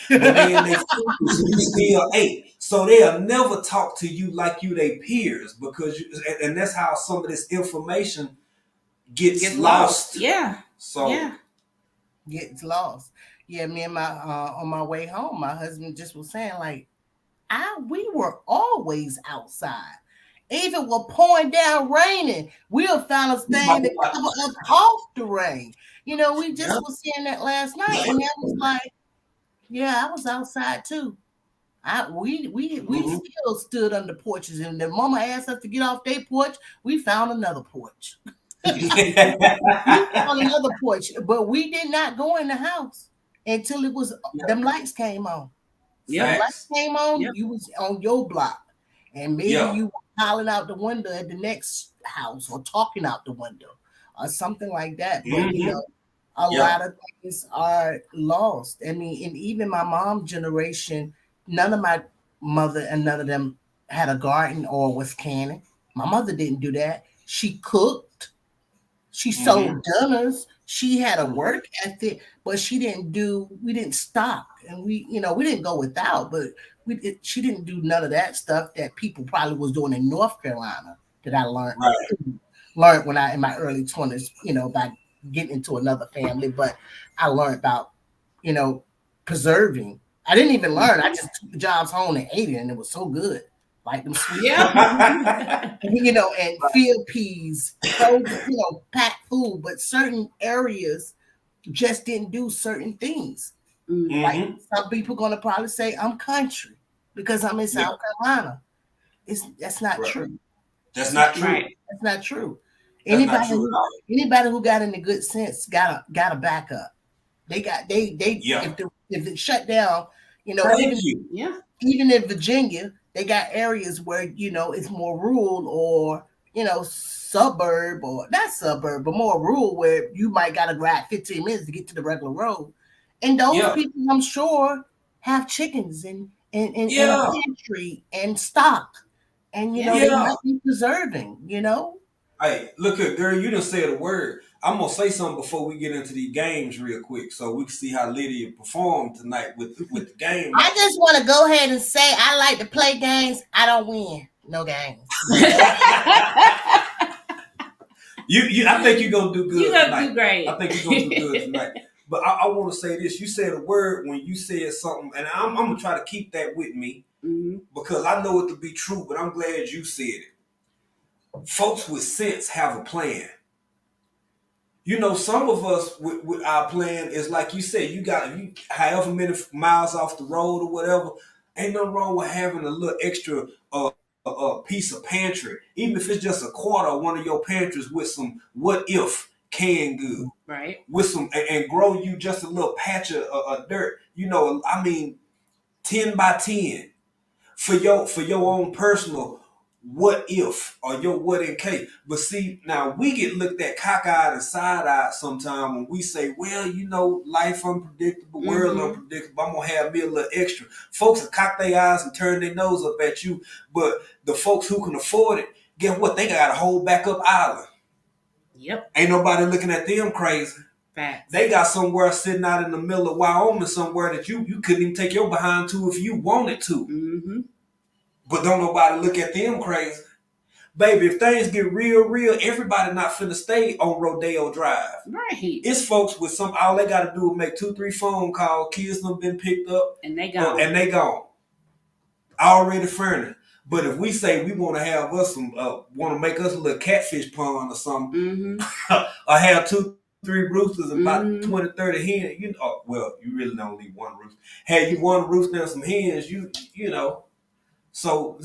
When they in their 50s, you still 8. So they'll never talk to you like you they peers because and that's how some of this information gets lost. Yeah. So gets lost. Yeah, me and my on my way home, my husband just was saying like, we were always outside. Even when pouring down raining, we'll find a thing to cover us off the rain. We just was saying that last night, and that was like, yeah, I was outside too. We still stood under porches, and the mama asked us to get off their porch. We found another porch. We found another porch, but we did not go in the house until it was them lights came on. So lights came on, you was on your block, and maybe you were hollering out the window at the next house or talking out the window or something like that. But a lot of things are lost. I mean, and even my mom's generation, none of my mother and none of them had a garden or was canning. My mother didn't do that. She cooked. She sold dinners. She had a work ethic, but we didn't stop. And we didn't go without, but she didn't do none of that stuff that people probably was doing in North Carolina that I learned when I in my early 20s, by getting into another family. But I learned about, preserving. I didn't even learn. I just took the jobs home and ate it, and it was so good. Like them sweet, and field peas, packed food, but certain areas just didn't do certain things. Mm-hmm. Like some people gonna probably say I'm country because I'm in South Carolina. That's not true. That's not true. Right. That's not true. Anybody who got into good sense got a backup. If if it shut down, Thank you. even in Virginia, they got areas where it's more rural or suburb or not suburb, but more rural where you might gotta drive 15 minutes to get to the regular road. And those Yeah. people, I'm sure, have chickens and a Yeah. pantry and stock, and they Yeah. might be preserving. Hey, look here, girl, you done said a word. I'm gonna say something before we get into these games real quick, so we can see how Lydia performed tonight with the game. I just want to go ahead and say I like to play games. I don't win no games. I think you're gonna do good. You're gonna do great. I think you're gonna do good tonight. But I want to say this: you said a word when you said something, and I'm gonna try to keep that with me because I know it to be true. But I'm glad you said it. Folks with sense have a plan. Some of us with our plan is like you said, you however many miles off the road or whatever. Ain't nothing wrong with having a little extra piece of pantry, even if it's just a quarter of one of your pantries with some what if canned good, right? With some and grow you just a little patch of dirt. I mean, 10 by 10 for your own personal what if or your what in case. But see, now we get looked at cockeyed and side-eyed sometimes when we say, well, life unpredictable, world unpredictable, I'm gonna have me a little extra. Folks will cock their eyes and turn their nose up at you, but the folks who can afford it, guess what? They got a whole backup island. Yep. Ain't nobody looking at them crazy. Facts. They got somewhere sitting out in the middle of Wyoming somewhere that you couldn't even take your behind to if you wanted to. But don't nobody look at them crazy. Baby, if things get real, everybody not finna stay on Rodeo Drive. Right. It's folks with all they gotta do is make 2-3 phone calls, kids done been picked up. And they gone. Already furnished. But if we say we want to have us want to make us a little catfish pond or something, or have 2-3 roosters and about 20-30 hens, well, you really don't need one rooster. Have you one rooster and some hens, you know. So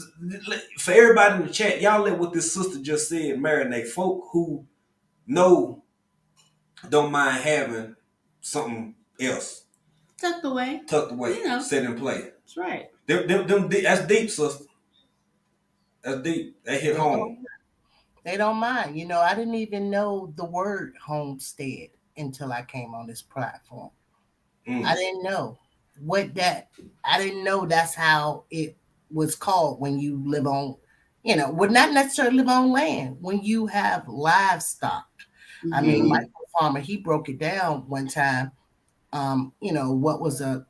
for everybody in the chat, y'all let what this sister just said marinate. Folk who know don't mind having something else tucked away, set in play. That's right. That's deep, sister. That's deep. That hit home. They don't mind. I didn't even know the word homestead until I came on this platform. I didn't know I didn't know that's how it was called when you live on, would not necessarily live on land, when you have livestock. I mean, Michael Farmer, he broke it down one time. What was a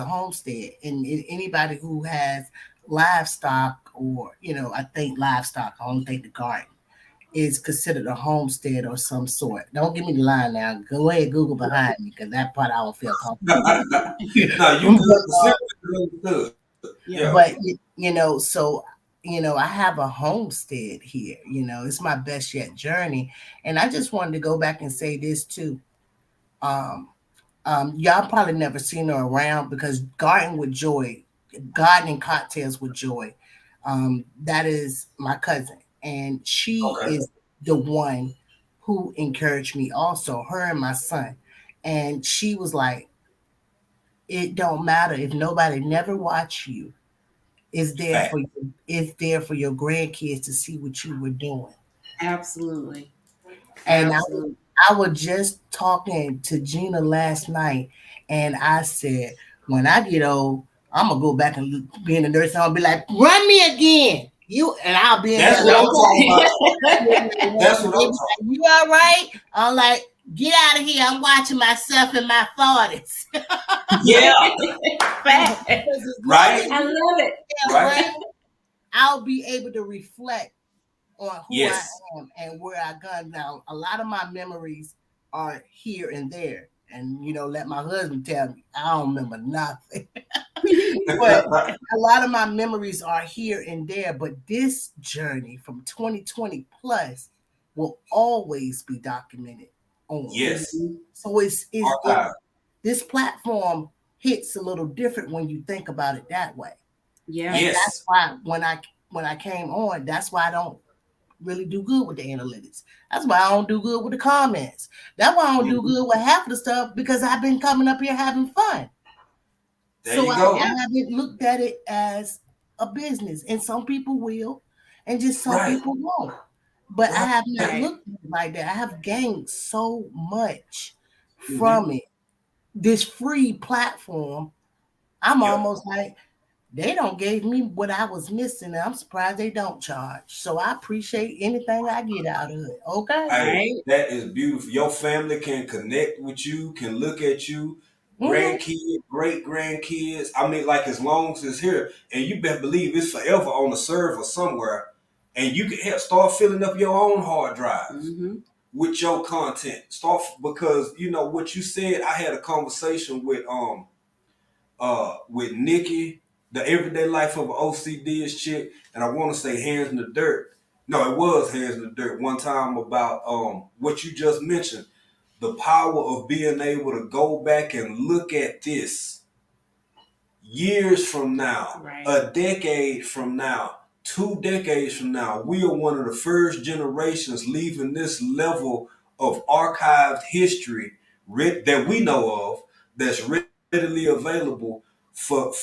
homestead, and anybody who has livestock, or I think livestock, I don't think the garden is considered a homestead or some sort. Don't give me the line now. Go ahead, Google behind me, because that part I don't feel comfortable. No, you good. Yeah. But so I have a homestead here. It's my best yet journey, and I just wanted to go back and say this too. Y'all probably never seen her around, because gardening cocktails with joy. That is my cousin, and she is the one who encouraged me also, her and my son. And she was like, it don't matter if nobody never watch you. It's there for you. It's there for your grandkids to see what you were doing. Absolutely. And I was just talking to Gina last night, and I said, when I get old, I'm gonna go back and be in the nurse home and be like, run me again. And I'll be in there. That's what I'm talking about. That's what I'm talking about. You all right? I'm like, get out of here. I'm watching myself in my 40s. Yeah. Right. I love it. Right. I'll be able to reflect on who I am and where I gone down. A lot of my memories are here and there. And, let my husband tell me, I don't remember nothing. But a lot of my memories are here and there. But this journey from 2020 plus will always be documented on. Yes. So this platform hits a little different when you think about it that way. Yeah. And that's why when I came on, that's why I don't really do good with the analytics. That's why I don't do good with the comments. That's why I don't do good with half of the stuff, because I've been coming up here having fun. There So you I go. haven't looked at it as a business, and some people will, and just some Right. people won't. But I have not Right. looked at it like that. I have gained so much Mm-hmm. from it. This free platform, I'm Yep. almost like they don't gave me what I was missing. And I'm surprised they don't charge. So I appreciate anything I get out of it. Okay. Hey, Right. that is beautiful. Your family can connect with you, can look at you, Mm-hmm. grandkids, great grandkids. I mean, like as long as it's here, and you better believe it's forever on the server somewhere, and you can start filling up your own hard drives Mm-hmm. with your content. Start because you know what you said. I had a conversation with Nikki, the everyday life of an OCD chick, and I want to say hands in the dirt. No, it was hands in the dirt one time about what you just mentioned, the power of being able to go back and look at this years from now, Right. a decade from now, 2 decades from now. We are one of the first generations leaving this level of archived history that we know of that's readily available for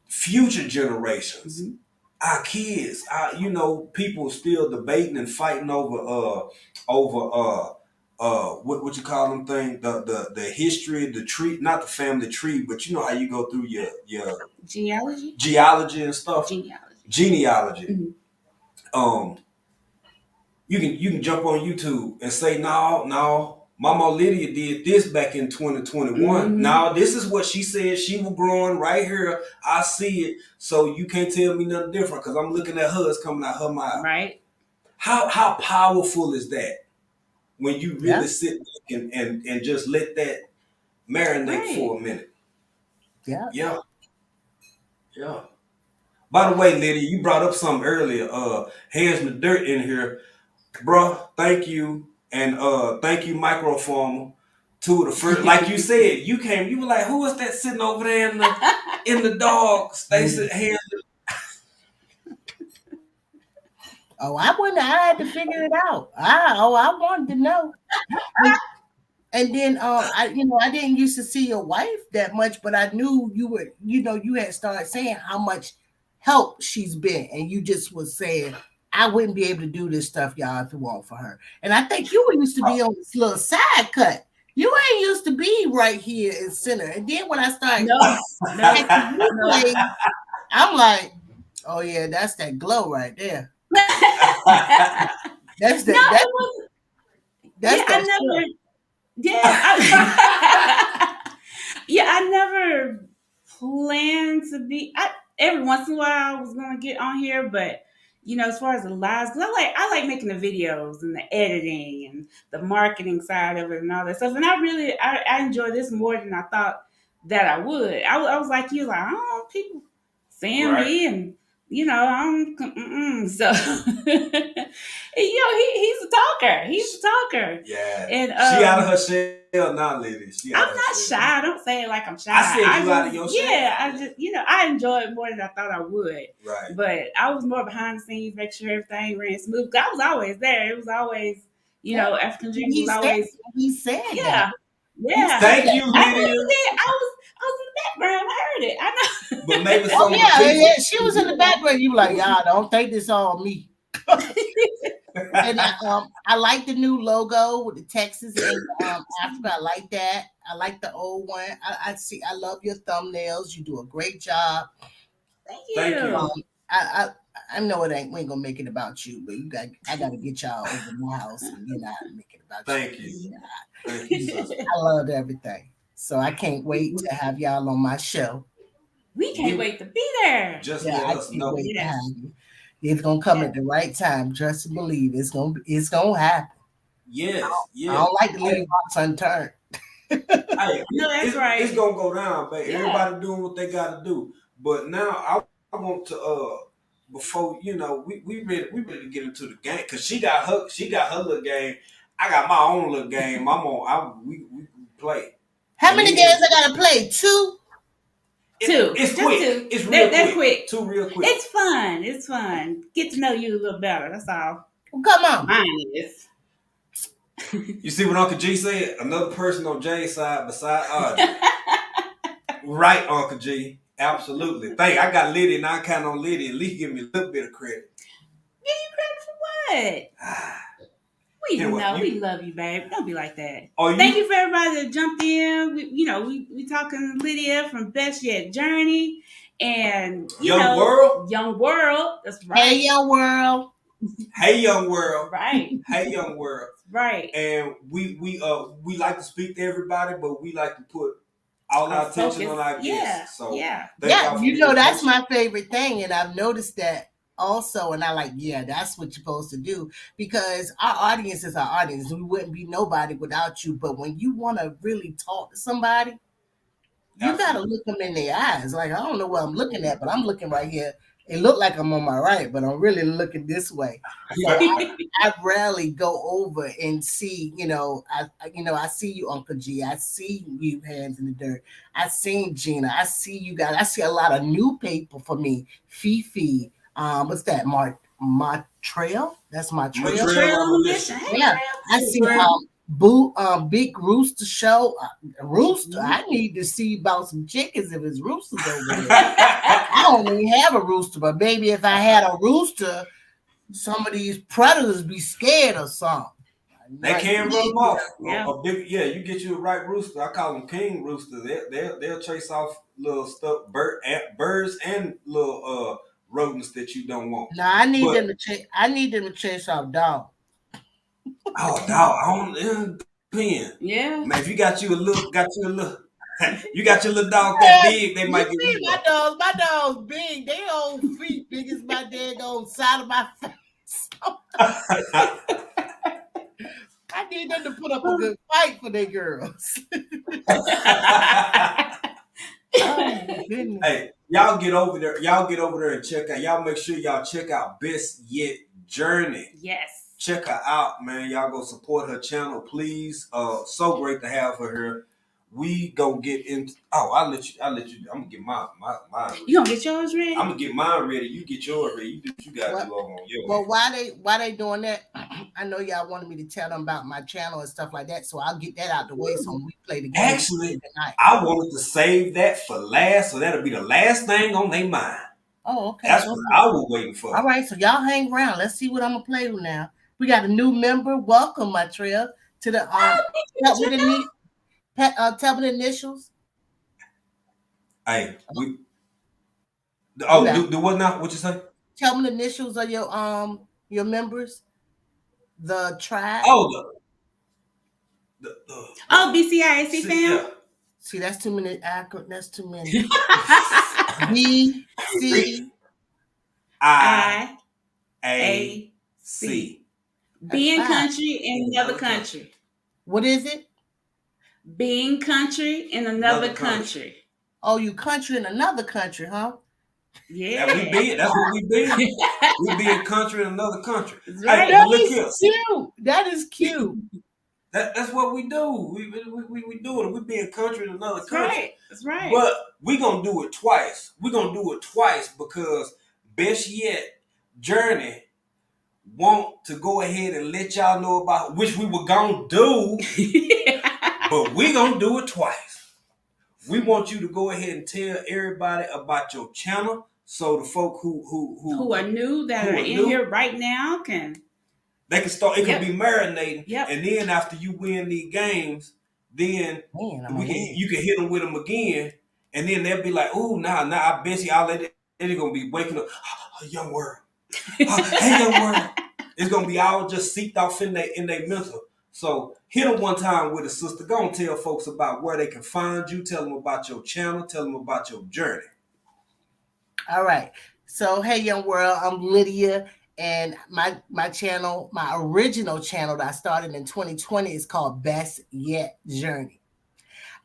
future generations. Mm-hmm. Our kids, people still debating and fighting over what you call them thing, the history, the tree, not the family tree, but you know how you go through your Genealogy. geology and stuff, Genealogy. genealogy. Mm-hmm. Um, you can jump on YouTube and say, no, no, Mama Lydia did this back in 2021. Mm-hmm. Now this is what she said. She was growing right here. I see it. So you can't tell me nothing different because I'm looking at her. It's coming out her mouth. Right. How powerful is that when you Yeah. really sit back and just let that marinate Right. for a minute? Yeah. Yeah, yeah. By the way, Lydia, you brought up something earlier. Hands in the dirt in here. Bruh, thank you. And thank you, Microformer. Two of the first, like you said, you were like, who is that sitting over there in the dog station hand? Oh, I wouldn't. I had to figure it out. I wanted to know. And then I didn't used to see your wife that much, but I knew you were, you had started saying how much help she's been, and you just was saying, I wouldn't be able to do this stuff, y'all, if it weren't for her. And I think you were used to be on this little side cut. You ain't used to be right here in center. And then when I started No. No. catching No. replays, I'm like, oh yeah, that's that glow right there. That's No, that it was. that's Yeah, that I stuff. never. Yeah, yeah, I never planned to be. Every once in a while, I was gonna get on here, but as far as the lives, because I like making the videos and the editing and the marketing side of it and all that stuff. And I enjoy this more than I thought that I would. I was like you, like, oh, people seeing Right. me and. So he's a talker. He's a talker. Yeah. And She out of her shell now, lady. She out I'm of her not shell. shy. Don't say it like I'm shy. I said you out of just, your shell. yeah, I just, I enjoy it more than I thought I would. Right. But I was more behind the scenes, make sure everything ran smooth. I was always there. It was always, African Dreams was always, He said yeah, that. yeah. Thank you, I know Lydia. you did. I was in the background. I heard it. I know. But maybe Oh some of the yeah, people. she was in the background. You were like, y'all don't take this on me. And I like the new logo with the Texas and Africa. I like that. I like the old one. I love your thumbnails. You do a great job. Thank Thank you. you. I I know we ain't gonna make it about you, but I gotta get y'all over my house and not make it about Thank you. you. Thank you, sister. I love everything. So I can't wait to have y'all on my show. We can't wait to be there. Just Yeah, let I us can't know. wait to Yes. have you. It's gonna come Yeah. at the right time. Trust and believe. It's gonna happen. Yes, I yes. don't like to leave rocks unturned. Hey, No, that's it's, right. it's gonna go down, baby. Yeah. Everybody doing what they gotta do. But now I want to before we ready to get into the game because she got her little game. I got my own little game. We play. How And many then- games I gotta play? 2? Two. It's Just quick. two. It's real They're quick. quick. 2 real quick. It's fun. It's fun. Get to know you a little better. That's all. Well, come on. Mine is. You see what Uncle G said? Another person on Jay's side beside Audrey. Right, Uncle G. Absolutely. I got Lydia and I count on Lydia at least give me a little bit of credit. Give you credit for what? We Anyway, know we love you, babe. Don't be like that. Are Thank you for everybody that jumped in. We talking to Lydia from Best Yet Journey and Young World. Young World. That's right. Hey, Young World. Hey, Young World. Right. Hey, Young World. Right. And we like to speak to everybody, but we like to put all our attention on our guests. So yeah, that's my favorite thing, and I've noticed that also, and I like, that's what you're supposed to do, because our audience is our audience. We wouldn't be nobody without you. But when you want to really talk to somebody, you got to look them in their eyes. Like, I don't know what I'm looking at, but I'm looking right here. It looked like I'm on my right, but I'm really looking this way. So I rarely go over and see, I see you, Uncle G. I see you, Hands in the Dirt. I seen Gina. I see you guys. I see a lot of new people for me. Fifi. What's that? Trail? That's my trail. Yeah. I see Big Rooster Show. Rooster. I need to see about some chickens if it's roosters over there. I don't even have a rooster, but maybe if I had a rooster, some of these predators be scared or something. They can run them off. You get you a right rooster. I call them king roosters. They'll chase off little stuff, birds and little rodents that you don't want. No, I need them to chase off dogs. Oh, dog! Depend. Yeah. Man, if you got you a little, you got your little dog that big, they might get you. My dogs big. They old feet big as my daggone side of my face. I need them to put up a good fight for their girls. Hey, y'all get over there. Y'all get over there and check out. Y'all make sure y'all check out Best Yet Journey. Yes. Check her out, man. Y'all go support her channel, please. So great to have her here. We go get into. Oh, I'll let you. I'm gonna get mine. You gonna get yours ready? I'm gonna get mine ready. You get yours ready. You do what you gotta do over on yours. Well, why they doing that? I know y'all wanted me to tell them about my channel and stuff like that, so I'll get that out the way so when we play the game. Actually, I wanted to save that for last, so that'll be the last thing on their mind. Oh, okay. That's what I was waiting for. All right, so y'all hang around. Let's see what I'm gonna play with now. We got a new member. Welcome, my trail, to the tell me the initials. Hey, do what now? What you say? Tell me the initials of your members. The tribe. Oh, BCIAC fam. Yeah. See, that's too many. That's too many. B C I A C. Being country in another country. What is it? Being country in another country. Oh, you country in another country, huh? Yeah. That's what we be. We be in country in another country. Right. Hey, That is cute. That's what we do. We do it. We be in country in another country. That's right. But we gonna do it twice. We gonna do it twice because Best Yet Journey want to go ahead and let y'all know about which we were gonna do, but we gonna do it twice. We want you to go ahead and tell everybody about your channel, so the folk who are new that are in here right now can start. It can be marinating, Yep. And then after you win these games, then you can hit them with them again, and then they'll be like, "Ooh, nah, I bet you all they're gonna be waking up, Young World, hey, Young World." It's gonna be all just seeped off in their mental. So hit them one time with a sister. Go and tell folks about where they can find you. Tell them about your channel. Tell them about your journey. All right. So hey, Young World, I'm Lydia, and my channel, my original channel that I started in 2020 is called Best Yet Journey.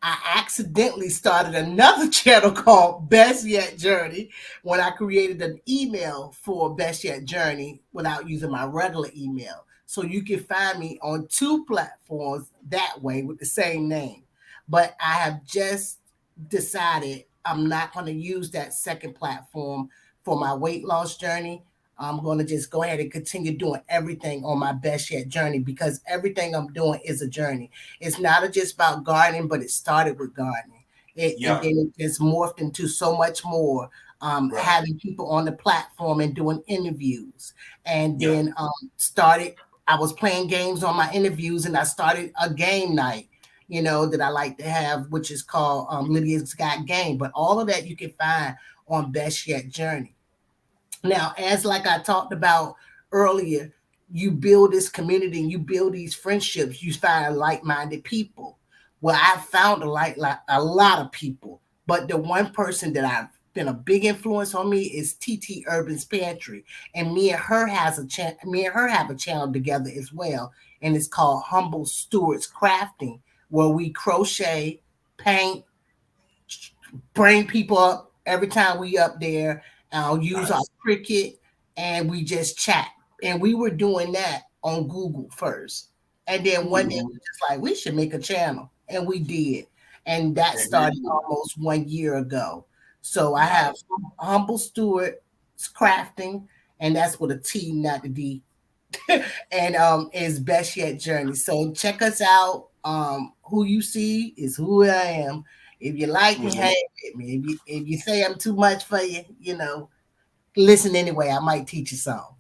I accidentally started another channel called Best Yet Journey when I created an email for Best Yet Journey without using my regular email. So you can find me on 2 platforms that way with the same name. But I have just decided I'm not going to use that second platform for my weight loss journey. I'm going to just go ahead and continue doing everything on my Best Yet Journey, because everything I'm doing is a journey. It's not just about gardening, but it started with gardening. And then it just morphed into so much more. Having people on the platform and doing interviews, and then started. I was playing games on my interviews, and I started a game night, that I like to have, which is called Lydia's Got Game. But all of that you can find on Best Yet Journey. Now, as like I talked about earlier, you build this community and you build these friendships. You find like-minded people. Well, I found a lot of people, but the one person that I've been a big influence on me is TT Urban's Pantry, and me and her have a channel together as well, and it's called Humble Stewards Crafting, where we crochet, paint, bring people up every time we up there. I'll use our Cricut, and we just chat. And we were doing that on Google first. And then one day we were just like, we should make a channel. And we did. And that started almost 1 year ago. So I have Humble Stewart Crafting, and that's with a T, not the D. And is Best Yet Journey. So check us out. Who you see is who I am. If you like me, hang with me. If you say I'm too much for you, listen anyway. I might teach you something.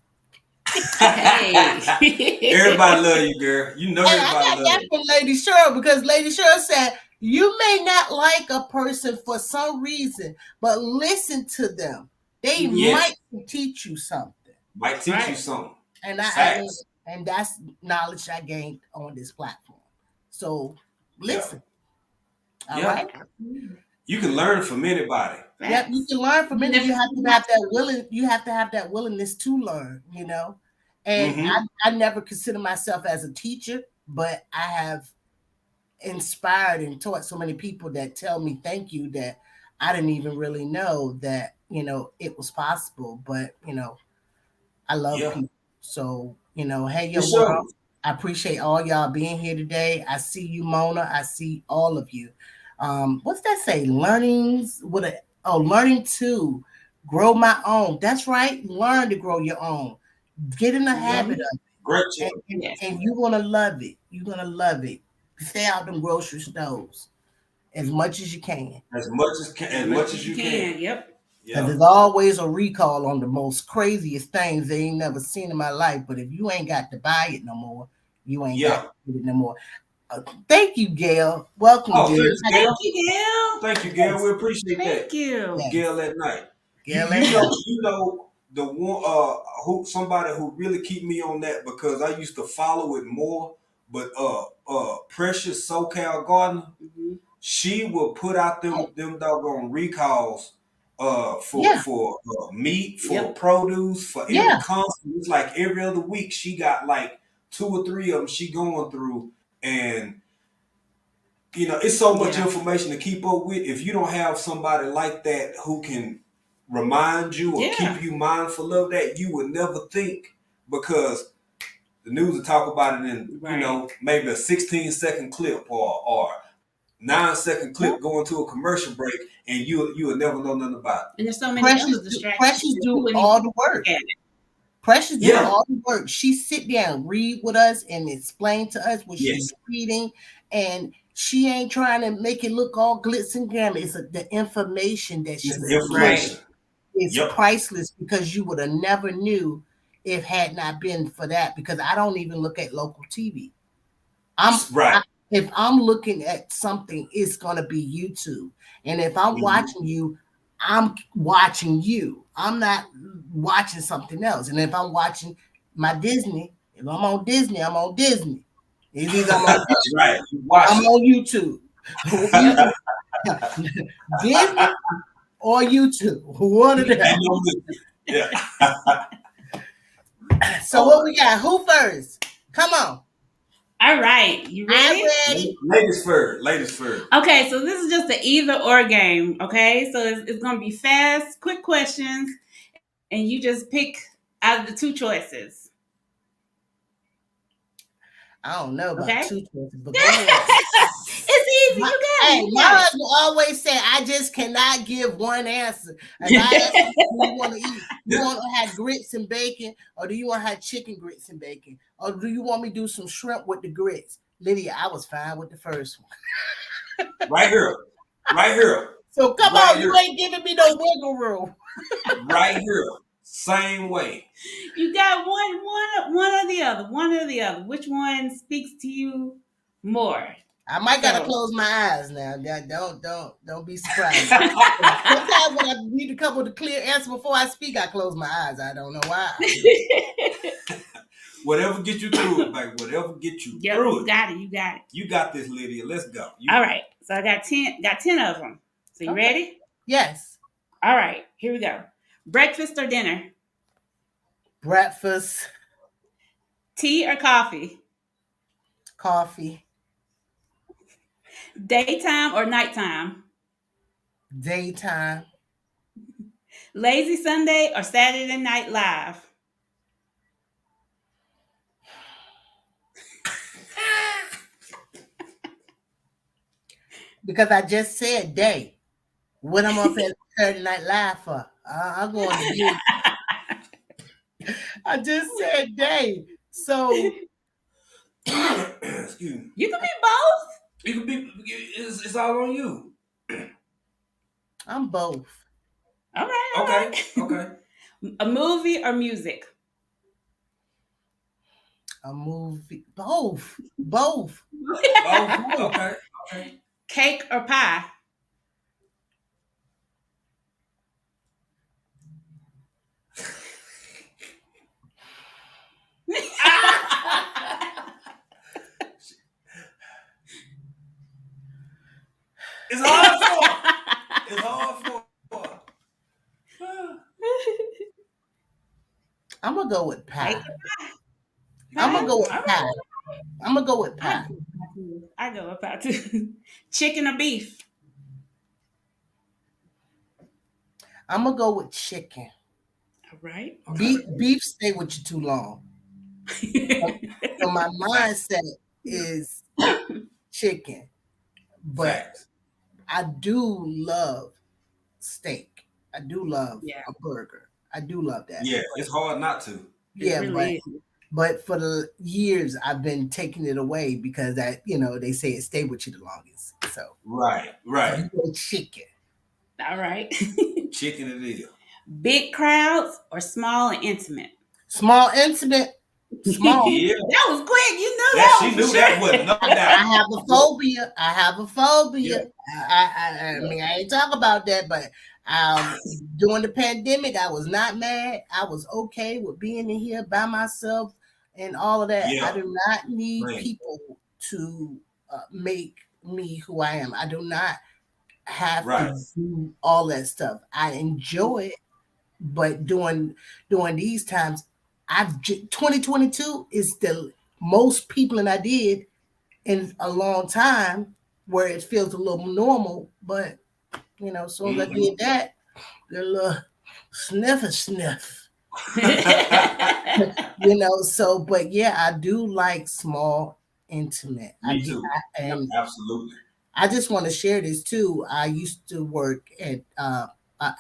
Hey. Everybody love you, girl. You know everybody love you. I got that from Lady Cheryl, because Lady Cheryl said, you may not like a person for some reason, but listen to them. They might teach you something. Might teach you something. And and that's knowledge I gained on this platform. So listen. All right. You can learn from anybody. Yep, you can learn from anybody. You have to have that You have to have that willingness to learn. And I never consider myself as a teacher, but I have inspired and taught so many people that tell me thank you, that I didn't even really know that it was possible. But I love people. So hey, yo, world. I appreciate all y'all being here today. I see you, Mona. I see all of you. What's that say? Learning to grow my own. That's right. Learn to grow your own. Get in the habit of it. Great. And you're gonna love it. You're gonna love it. Stay out them grocery stores as much as you can. As much as you can. Yep. Because there's always a recall on the most craziest things they ain't never seen in my life. But if you ain't got to buy it no more, you ain't got to get it no more. Thank you, Gail. Welcome, Gail. Thank you, Gail. Thank you, Gail. We appreciate that. Thank you. Gail at night. Gail you know the one somebody who really keep me on that, because I used to follow it more, but Precious SoCal Gardener, she will put out them doggone recalls for meat, for produce, for every constant. It's like every other week she got like 2 or 3 of them she going through, and it's so much information to keep up with. If you don't have somebody like that who can remind you or keep you mindful of that, you would never think, because the news will talk about it in maybe a 16-second clip or 9-second clip going to a commercial break, and you will never know nothing about it. And there's so many other distractions. Precious do all the work. Precious do all the work. She sit down, read with us, and explain to us what she's reading, and she ain't trying to make it look all glitz and glamour. It's the information that she's information. It's priceless, because you would have never knew if had not been for that. Because I don't even look at local TV. If I'm looking at something, it's gonna be YouTube. And if I'm watching you, I'm watching you. I'm not watching something else. And if I'm watching my Disney, if I'm on Disney, I'm on Disney. It's either I'm on Disney, I'm on YouTube. Disney or YouTube. One of them. So what we got? Who first? Come on. All right, you ready? I'm ready. Ladies first. Okay, so this is just an either or game. Okay, so it's gonna be fast, quick questions, and you just pick out of the 2 choices. I don't know about 2 choices, but go ahead. It's easy. You got it. My husband always said, I just cannot give one answer. If I ask you, do you want to eat? You want to have grits and bacon, or do you want to have chicken grits and bacon, or do you want me to do some shrimp with the grits? Lydia, I was fine with the first one. Right here. Right here. So come right on, here. you ain't giving me no wiggle room. Right here. Same way. You got one or the other. One or the other. Which one speaks to you more? I might gotta close my eyes now. Don't be surprised. Sometimes when I need to come with a clear answer before I speak, I close my eyes. I don't know why. Whatever get you through it, baby. Whatever get you through it. You got it. You got it. You got this, Lydia. Let's go. All right. So I got 10 of them. So you ready? Yes. All right. Here we go. Breakfast or dinner? Breakfast. Tea or coffee? Coffee. Daytime or nighttime? Daytime. Lazy Sunday or Saturday Night Live? Because I just said day. What I'm up at Saturday Night Live for? I'm going to do. I just said day. So excuse me. You can be both. You can be. It's all on you. I'm both. All right. Okay. A movie or music? A movie. Both. Okay. Cake or pie? It's hard for. It's hard for. I'm gonna go with pie. Cake or pie? I'm gonna go with pie. I'm gonna go with pie. I go with pie too. Chicken or beef? I'm gonna go with chicken. All right. Beef stay with you too long. So my mindset is chicken, but I do love steak. I do love a burger. I do love that. Yeah, it's hard not to. Yeah, really but for the years I've been taking it away because that they say it stay with you the longest. So right. Chicken. All right. Chicken it is. Big crowds or small and intimate? Small, intimate. Small. Yeah. That was quick. You knew that. She knew that was no doubt. I have a phobia. Yeah. I mean, I ain't talk about that, but during the pandemic, I was not mad. I was okay with being in here by myself and all of that. Yeah. I do not need people to make me who I am. I do not have to do all that stuff. I enjoy it, but during these times, 2022 is the most people I did in a long time, where it feels a little normal. But as soon as I did that, the little sniff. So but yeah, I do like small, intimate. Me too. Absolutely. I just want to share this too. I used to work at an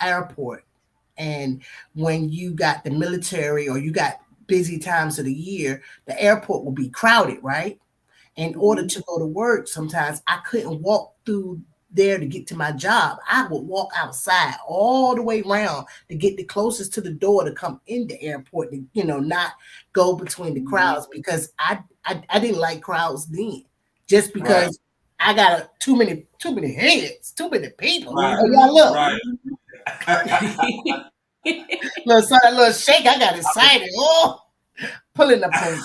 airport. And when you got the military or you got busy times of the year, the airport will be crowded, right? In order to go to work, sometimes I couldn't walk through there to get to my job. I would walk outside all the way around to get the closest to the door to come in the airport to, not go between the crowds, because I didn't like crowds then, just because I got too many heads, too many people. Right. Oh, y'all look. Right. little shake. I got excited. Oh, pulling up on.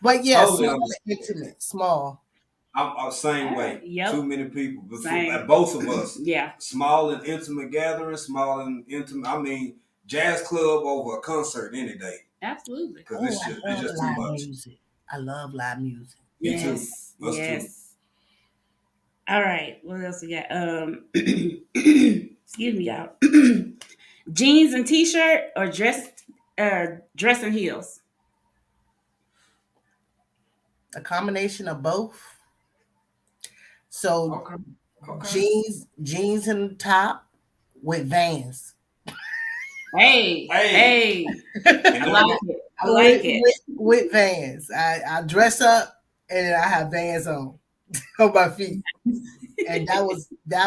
But yeah, intimate, small. I'm same way. Yep. Too many people. Both of us. Yeah. Small and intimate gatherings. Small and intimate. I mean, jazz club over a concert any day. Absolutely. Because it's just too much. Music. I love live music. Me too. Yes. Too. All right. What else we got? Excuse me, y'all. Jeans and t-shirt or dress and heels? A combination of both. So jeans and top with Vans. Hey. I like it. With Vans. I dress up and I have Vans on. on my feet, and that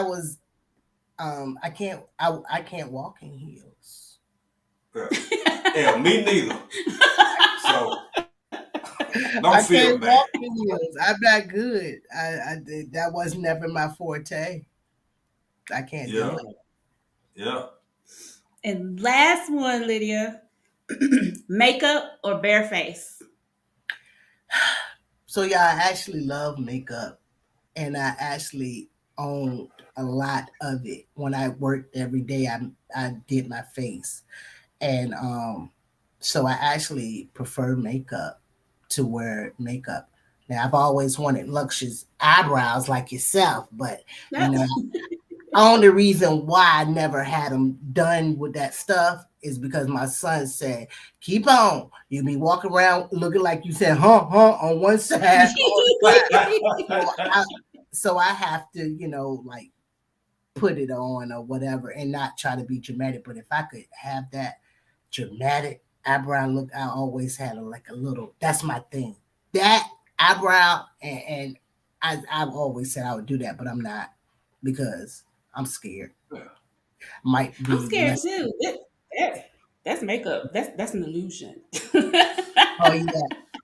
was I can't walk in heels. Yeah. Hell, me neither. So don't I feel can't bad. walk in heels. I'm not good. That was never my forte. I can't do Yeah, it. yeah. And last one, Lydia. Makeup or bare face? So yeah, I actually love makeup, and I actually own a lot of it. When I worked every day, I did my face, and so I actually prefer makeup to wear makeup. Now I've always wanted luxurious eyebrows like yourself, but you Yep. know, only reason why I never had them done with that stuff is because my son said, "Keep on. You be walking around looking like you said, huh, on one side all the time." So I, so I have to, like put it on or whatever, and not try to be dramatic. But if I could have that dramatic eyebrow look, I always had like a little. That's my thing. That eyebrow, and I've always said I would do that, but I'm not because I'm scared. Might I'm be scared less. too. That's makeup. That's an illusion.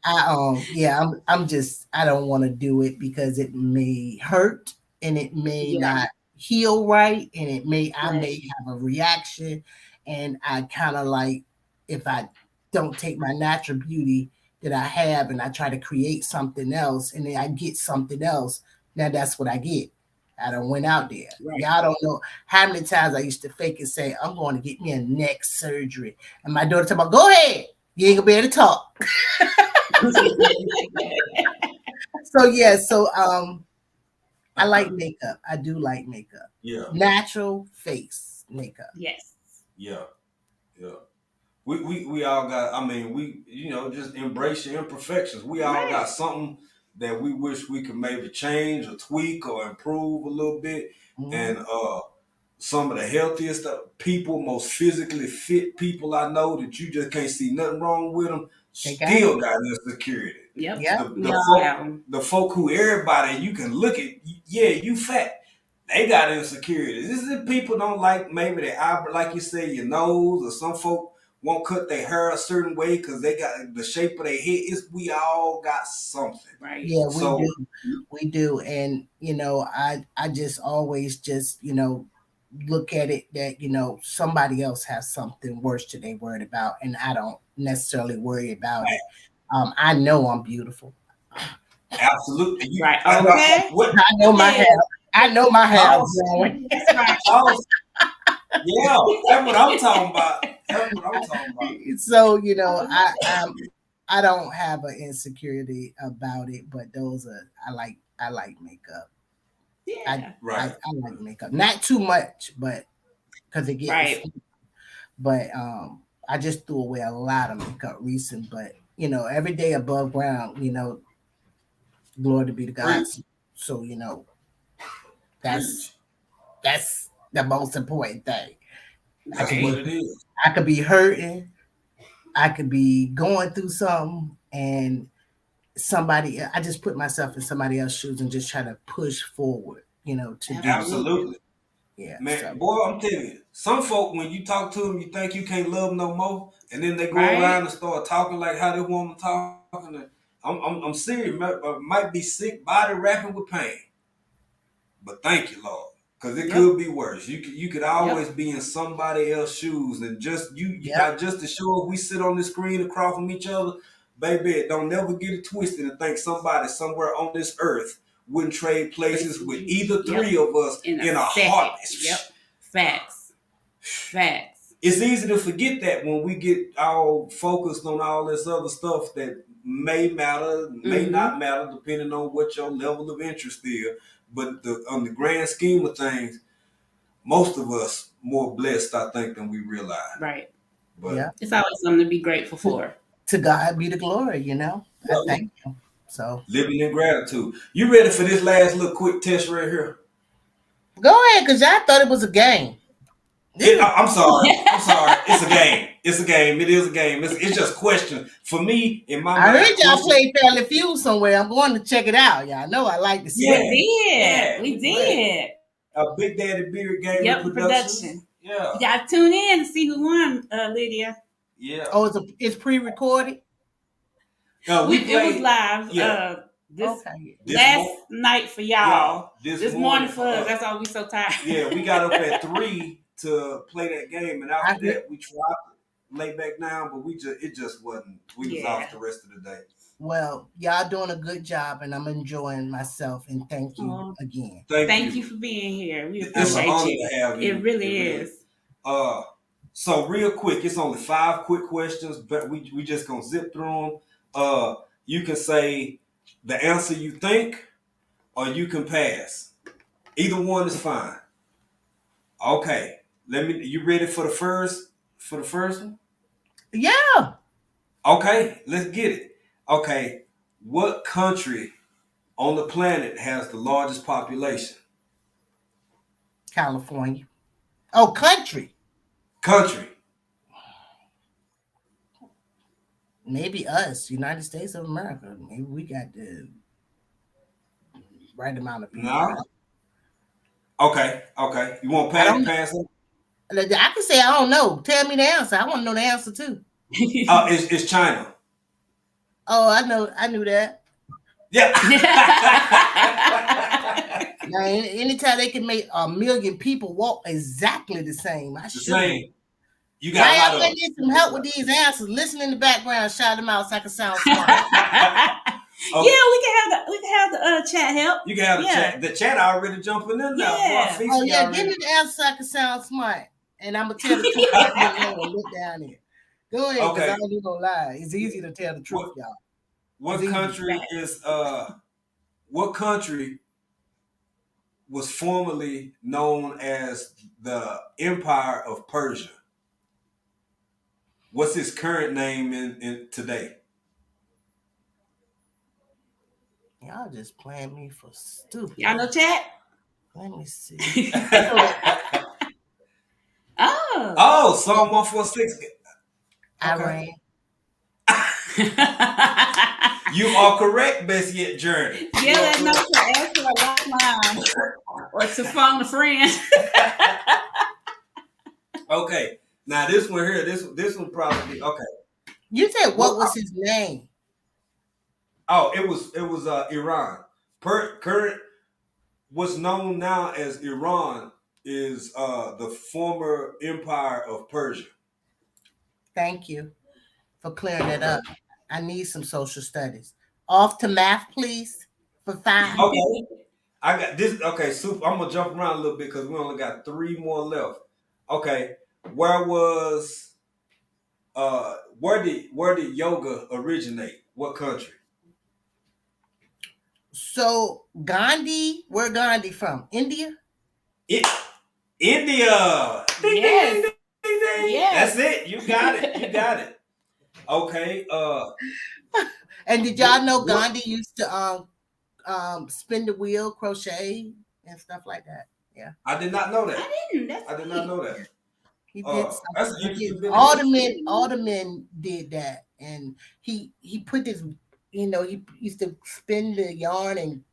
Oh yeah. I'm just I don't want to do it because it may hurt and it may Yeah. not heal right and I Right. may have a reaction, and I kind of like, if I don't take my natural beauty that I have and I try to create something else and then I get something else, now that's what I get. I don't went out there. Right. Y'all don't know how many times I used to fake and say, I'm going to get me a neck surgery. And my daughter told me, go ahead. You ain't gonna be able to talk. So yeah, I like makeup. I do like makeup. Yeah, Natural face makeup. Yes. yeah, yeah. We all got. I mean, we just embrace your imperfections. We all got Right. something that we wish we could maybe change or tweak or improve a little bit. Hmm. And some of the healthiest people, most physically fit people I know that you just can't see nothing wrong with them, They got it. still got insecurity. Yep. Yep. The We the all folk have them. the folk who everybody you can look at, yeah, you fat. They got insecurities. This is people don't like maybe their eyebrow, like you say, your nose, or some folk won't cut their hair a certain way because they got the shape of their head. We all got something. Right. Yeah, we So do. We do. And I just always just, look at it that, somebody else has something worse that they worried about, and I don't necessarily worry about it. I know I'm beautiful. absolutely, Right. Okay. what I know my hair. Yes. I know my hair cause growing. That's right. cause yeah, that's what I'm talking about. That's what I'm talking about. So I don't have an insecurity about it, but those are I like makeup. I Yeah. Right. I like makeup, not too much, but because it gets. Right. But I just threw away a lot of makeup recent. But every day above ground, glory to be to God. Preach, So that's preach. that's the most important thing. I That's could Right. what be it is. I could be hurting. I could be going through something, and I just put myself in somebody else's shoes and just try to push forward, to do. Absolutely. Absolutely. Yeah. Man, So boy, I'm telling you, some folk when you talk to them, you think you can't love them no more, and then they go around Right. and start talking like how they want them talking. I'm serious. Might be sick, body rapping with pain. But thank you, Lord, because it Yep. could be worse. You could always Yep. be in somebody else's shoes, and just you yep. got just to show if we sit on the screen across from each other, baby. Don't never get it twisted and think somebody somewhere on this earth wouldn't trade Place places with with you. either Yep. three of us In a in a second. heartbeat. Yep. Facts. Facts. It's easy to forget that when we get all focused on all this other stuff that may matter, may not Mm-hmm. matter, depending on what your level of interest is. But on the grand scheme of things, most of us more blessed, I think, than we realize. Right. But Yeah. It's always something to be grateful for. To God be the glory. I yeah, thank you. So living in gratitude. You ready for this last little quick test right here? go ahead, cause I thought it was a game. I'm sorry. It's a game. It's a game. It is a game. It's just question. For me, in my mind, I heard y'all play Family Feud somewhere. I'm going to check it out. Y'all know I like to see Yeah, we did. A Big Daddy Beard Gaming production. Yeah. You got to tune in to see who won, Lydia. Yeah. Oh, it's pre-recorded? No, it was live. Yeah. Last night for y'all. This morning for us. us. That's why we so tired. Yeah, we got up at 3 to play that game, and after that we tried to lay back down, but it just wasn't. We was off the rest of the day. Well, y'all doing a good job, and I'm enjoying myself. And thank you again. Thank you for being here. We appreciate it's an honor to have you. It really is. So real quick, it's only 5 quick questions, but we just gonna zip through them. You can say the answer you think, or you can pass. Either one is fine. Okay, you ready for the first one? Yeah. Okay, let's get it. Okay, what country on the planet has the largest population? California. Oh, country. Maybe us, United States of America. Maybe we got the right amount of people. No. Okay. You want to pass it? I can say I don't know. Tell me the answer. I want to know the answer too. It's China. Oh, I knew that. Yeah. Now, anytime they can make 1 million people walk exactly the same, same. You got. I need some help with these answers. Listen in the background, shout them out so I can sound smart. Yeah, we can have the chat help. You can have the chat. The chat already jumping in now. Yeah. Give me the answer so I can sound smart, and I'm gonna tell the truth. Look down there. Go ahead, because I ain't even gonna lie. It's easy to tell the truth, y'all. What country was formerly known as the Empire of Persia? What's its current name in today? Y'all just playing me for stupid. Y'all know chat? Let me see. Psalm 146. Iran. You are correct, best yet journey. Yeah, that note to answer a lifeline or to phone a friend. Okay, now this one here, this one probably okay. You said what was his name? Oh, it was Iran. Current, what's known now as Iran is the former Empire of Persia. Thank you for clearing that up. I need some social studies. Off to math, please, for 5. Okay. I got this. Okay, Soup. I'm gonna jump around a little bit because we only got 3 more left. Okay, where did yoga originate? What country? So Gandhi, where Gandhi from? India? India. Yes. That's it. You got it. Okay. And did y'all know Gandhi used to spin the wheel, crochet, and stuff like that? Yeah. I did not know that. I did not know that. He did. All the men did that, and he put this. He used to spin the yarn and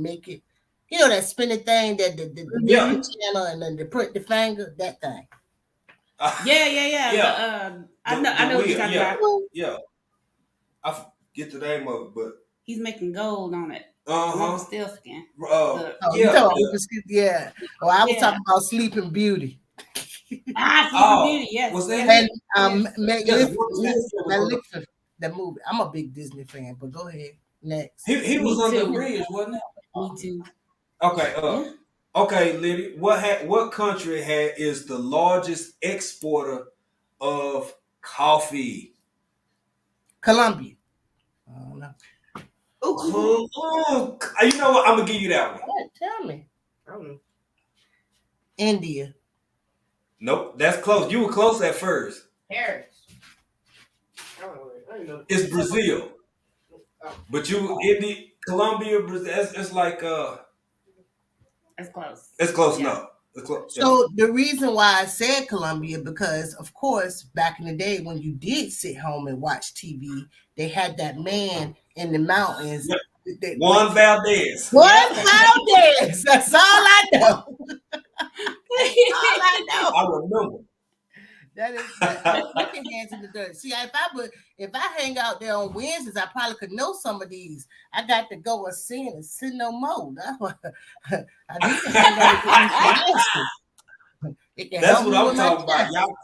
make it. That spinning thing that the channel and then the finger, that thing. Yeah. I know what you're talking about. Yeah. I forget the name of it, but he's making gold on it. Still skin. Yeah. Well, I was talking about Sleeping Beauty. Sleeping Beauty, yes. Was that? And that movie. I'm a big Disney fan, but go ahead. Next. He was on the bridge, wasn't he? Me too. Okay. Okay, Lydia. What country is the largest exporter of coffee? Colombia. I don't know. You know what? I'm gonna give you that one. Tell me. I don't know. India. Nope, that's close. You were close at first. Paris. It's Brazil. But Colombia, Brazil. It's like It's close. It's close enough. Yeah. So the reason why I said Colombia, because of course back in the day when you did sit home and watch TV, they had that man in the mountains. Yep. That, Juan Valdez. Juan Yep. Valdez. That's all I know. All I know. I remember. That is that. Put your hands in the dirt. See, if I hang out there on Wednesdays, I probably could know some of these. I got to go and sin no more. I need to hang out with these answers. It can That's help what me I'm with my talking about. test. Y'all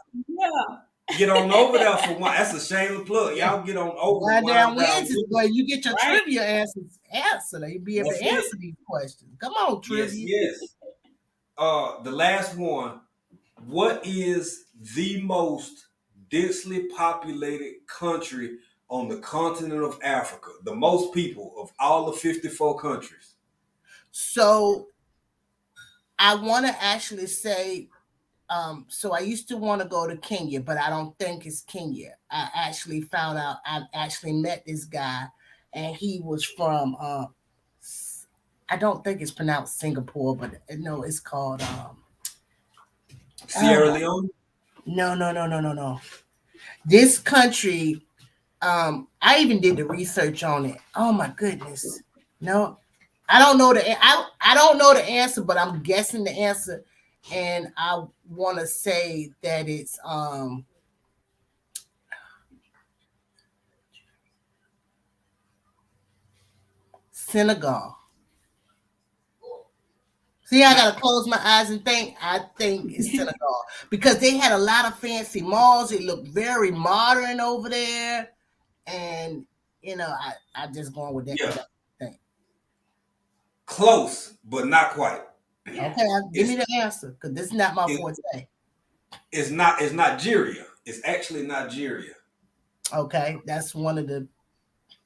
Yeah. get on over there for one. That's a shameless plug. Y'all get on over to Goddamn Wild Down Wednesdays, Wednesday. boy, you get your Right. trivia answers answered. You'll be able That's to it. answer these questions. Come on, Yes, trivia. yes. The last one. What is the most densely populated country on the continent of Africa? The most people of all the 54 countries. So I want to actually say, so I used to want to go to Kenya, but I don't think it's Kenya. I actually found out, I actually met this guy, and he was from, I don't think it's pronounced Singapore, but no, it's called, Sierra oh, Leone? no. This country, I even did the research on it. Oh my goodness. No, I don't know I don't know the answer, but I'm guessing the answer, and I want to say that it's Senegal. See, I gotta close my eyes and think. I think it's Senegal because they had a lot of fancy malls. It looked very modern over there, and I just going with that Yeah. thing. Close, but not quite. Yeah. Okay, give me It's the answer because this is not my it, forte. it's Nigeria. It's actually Nigeria. Okay, that's one of the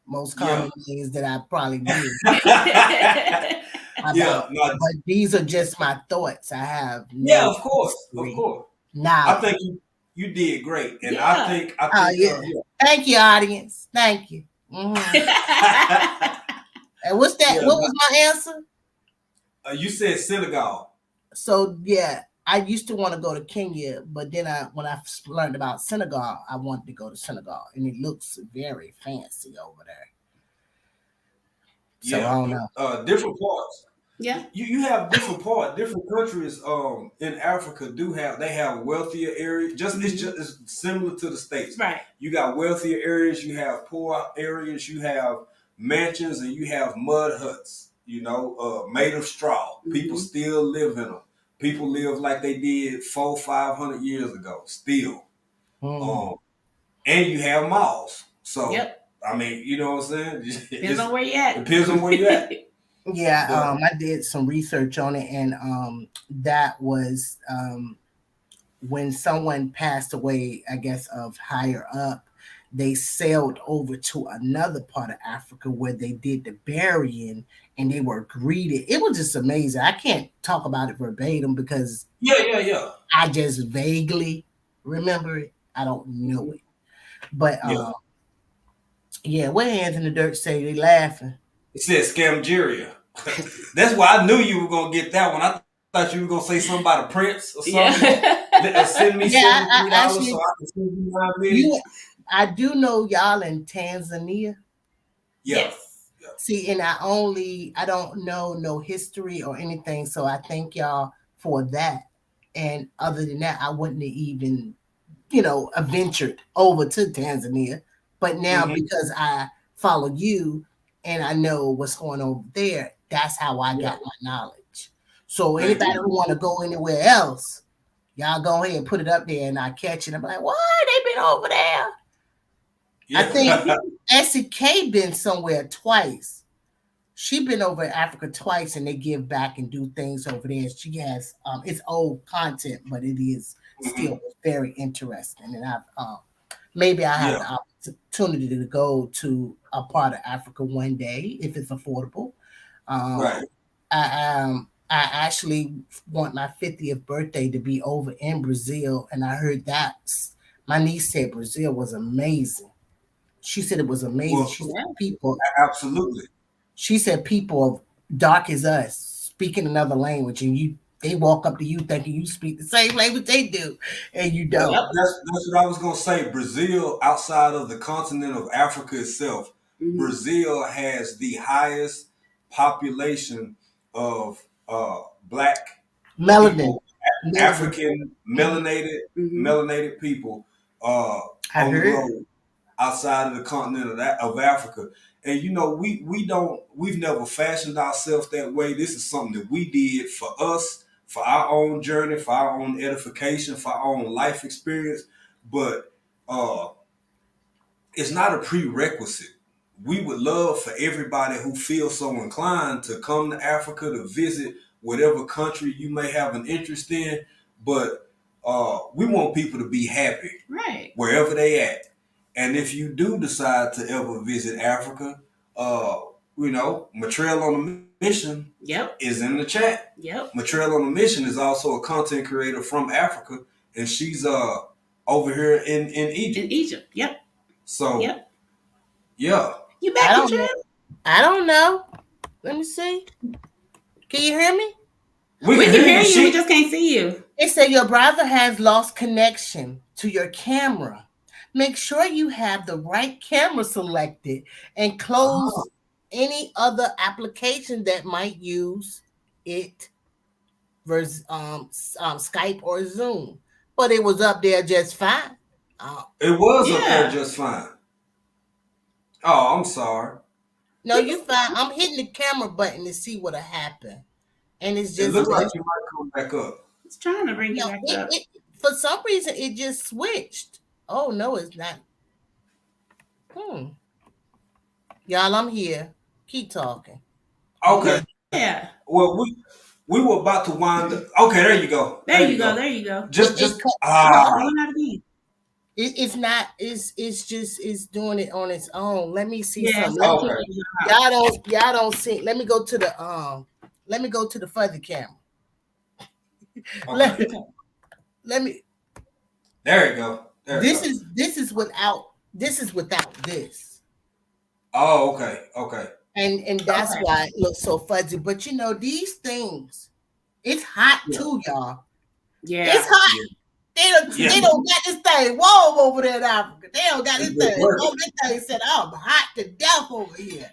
most Yeah. common things that I probably did Yeah. about. No, But these are just my thoughts. I have yeah, no of course. Of history, course. I knowledge. think you did great. And Yeah. I Oh think yeah. Thank you, audience. Thank you. Mhm. yeah. And what's that? Yeah. What was my answer? You said Senegal. So yeah, I used to want to go to Kenya, but then when I learned about Senegal, I wanted to go to Senegal, and it looks very fancy over there. So I Yeah. don't know. Different parts. Yeah. You have different parts. Different countries in Africa they have wealthier areas. It's similar to the states. Right. You got wealthier areas. You have poor areas. You have mansions and you have mud huts. Made of straw. People still live in them. People live like they did 400-500 years ago. Still. Hmm. Um, and you have malls. So Yep. I mean, you know what I'm saying? Depends on where you at. Depends on where you at. Yeah, But I did some research on it, and that was when someone passed away, I guess, of higher up. They sailed over to another part of Africa where they did the burying, and they were greeted. It was just amazing. I can't talk about it verbatim because yeah. I just vaguely remember it. I don't know it, but Yeah. yeah, what hands in the dirt say they laughing. It said Scamgeria. That's why I knew you were gonna get that one. I thought you were gonna say something about a prince or something. Send me Yeah, I $73 so actually I can send you 9 million. you. I do know y'all in Tanzania. Yeah. Yes. Yeah. See, and I don't know no history or anything, so I thank y'all for that. And other than that, I wouldn't have even, ventured over to Tanzania. But now Mm-hmm. because I follow you and I know what's going on there, that's how I Yeah. got my knowledge. So Thank anybody you. who want to go anywhere else, y'all go ahead and put it up there and I catch it. I'm like, what? They been over there? I think Yeah. Essie K been somewhere twice. She been over in Africa twice, and they give back and do things over there. She has it's old content, but it is Mm-hmm. still very interesting. And I've maybe I have Yeah. the opportunity to go to a part of Africa one day if it's affordable. Um, Right. I actually want my 50th birthday to be over in Brazil, and I heard that my niece said Brazil was amazing. She said it was amazing. Well, She said people. absolutely. She said people dark as us speaking another language, and you They walk up to you thinking you speak the same language they do, and you don't. Yep. That's what I was gonna say. Brazil, outside of the continent of Africa itself, Brazil has the highest population of black Melanin. people, Melanin. African melanated people I on the heard. globe outside of the continent of Africa. And we've never fashioned ourselves that way. This is something that we did for us, for our own journey, for our own edification, for our own life experience. But uh, it's not a prerequisite. We would love for everybody who feels so inclined to come to Africa to visit whatever country you may have an interest in. But we want people to be happy Right. wherever they at. And if you do decide to ever visit Africa, Matrell on a Mission is in the chat. Yep. Matrell on a Mission is also a content creator from Africa, and she's over here in Egypt. In Egypt. Yep. So yeah. You I back, don't Matrell? know. I don't know. Let me see. Can you hear me? We can hear you. We just can't see you. It said your browser has lost connection to your camera. Make sure you have the right camera selected and close any other application that might use it versus Skype or Zoom. But it was up there just fine. It was up there just fine. Oh, I'm sorry. No, you fine. I'm hitting the camera button to see what'll happen. And it's just it looks like you might come back up. It's trying to bring you back up. For some reason it just switched. Oh no, it's not. Y'all, I'm here. Keep talking. Okay. Yeah. Well, we were about to wind up. Okay, there you go. There you go. There you go. Just it's not. It's doing it on its own. Let me see something. Okay. Y'all don't see. Let me go to the fuzzy camera. Okay. Let me. There you go. This is without this. Oh, okay. And that's why it looks so fuzzy. But these things, it's hot too, y'all. Yeah. It's hot. Yeah. They don't got this thing warm over there in Africa. They don't got this thing. Oh, this thing said, I'm hot to death over here.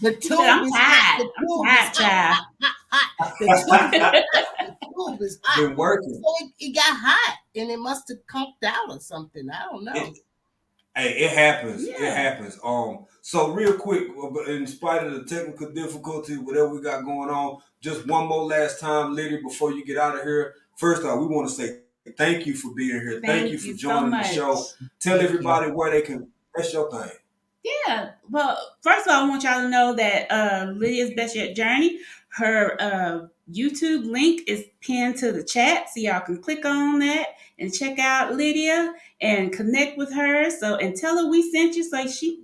The tube is hot. The tube is hot. Been working. So it got hot and it must have conked out or something. I don't know. It happens. Yeah. It happens. So real quick, in spite of the technical difficulty, whatever we got going on, just one more last time, Lydia, before you get out of here. First off, we want to say thank you for being here. Thank you for joining the show. Tell everybody where they can. That's your thing. Yeah. Well, first of all, I want y'all to know that Lydia's Best Yet Journey, her YouTube link is pinned to the chat, so y'all can click on that and check out Lydia and connect with her. And tell her we sent you, so she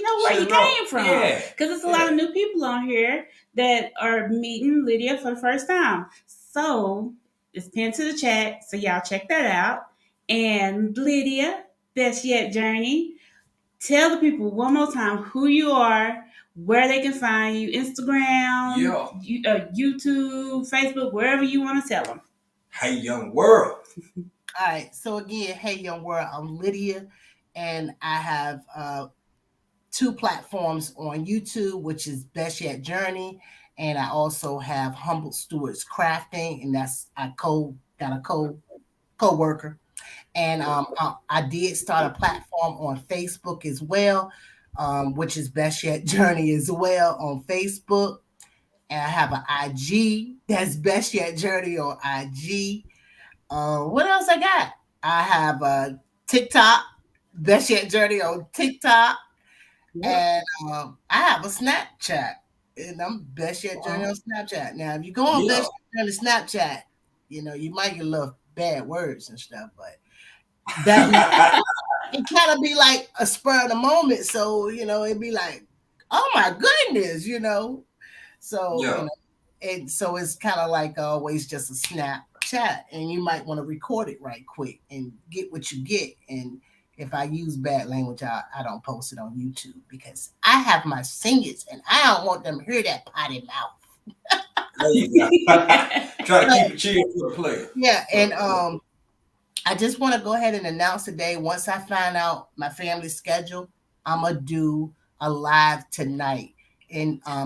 know where you came from. Because there's a lot of new people on here that are meeting Lydia for the first time. So it's pinned to the chat, so y'all check that out. And Lydia, Best Yet Journey, tell the people one more time who you are, where they can find you, Instagram, YouTube, Facebook, wherever you want to tell them. Hey, young world. All right. So again, hey, young world, I'm Lydia, and I have 2 platforms on YouTube, which is Best Yet Journey, and I also have Humble Stewards Crafting, and that's got a co-worker. And I did start a platform on Facebook as well, which is Best Yet Journey as well on Facebook. And I have an IG that's Best Yet Journey on IG. What else I got? I have a TikTok, Best Yet Journey on TikTok. And I have a Snapchat. And I'm Best Yet Journey on Snapchat. Now, if you go on Best Yet Journey Snapchat, you might get a little bad words and stuff, but that it kind of be like a spur of the moment. So, it'd be like, oh my goodness, So, and so it's kind of like always just a Snapchat, and you might want to record it right quick and get what you get. And if I use bad language, I don't post it on YouTube because I have my singers and I don't want them to hear that potty mouth. There you go. Try to keep it chill for the player. Yeah, So, and I just want to go ahead and announce today. Once I find out my family schedule, I'm gonna do a live tonight, and okay.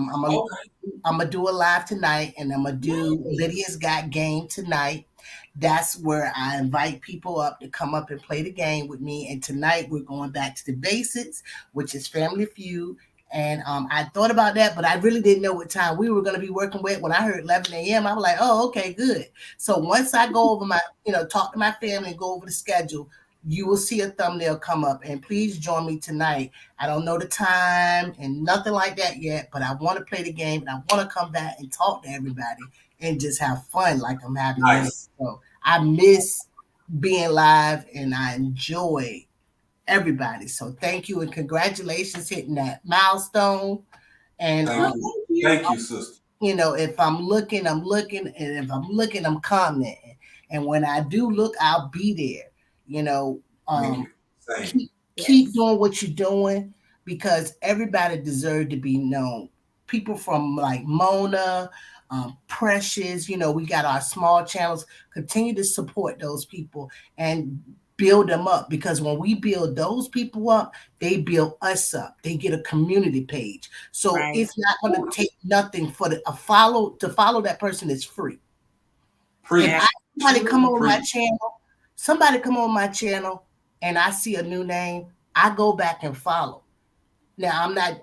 I'm gonna do a live tonight, and I'm gonna do Lydia's Got Game tonight. That's where I invite people up to come up and play the game with me. And tonight we're going back to the basics, which is Family Feud. And I thought about that, but I really didn't know what time we were going to be working with. When I heard 11 a.m., I was like, oh, okay, good. So once I go over my, talk to my family and go over the schedule, you will see a thumbnail come up. And please join me tonight. I don't know the time and nothing like that yet, but I want to play the game and I want to come back and talk to everybody and just have fun like I'm having now. Nice. So I miss being live and I enjoy everybody. So thank you and congratulations hitting that milestone. And Thank you. Thank you, sister. if I'm looking, I'm looking, and if I'm looking, I'm commenting. And when I do look, I'll be there. You know, Thank um, you. Same. keep doing what you're doing because everybody deserves to be known. People from like Mona, Precious, we got our small channels. Continue to support those people and build them up because when we build those people up, they build us up. They get a community page. So it's not going to take nothing for a follow to follow that person is free. If Preach. somebody come on my Preach. channel, somebody come on my channel and I see a new name, I go back and follow. Now I'm not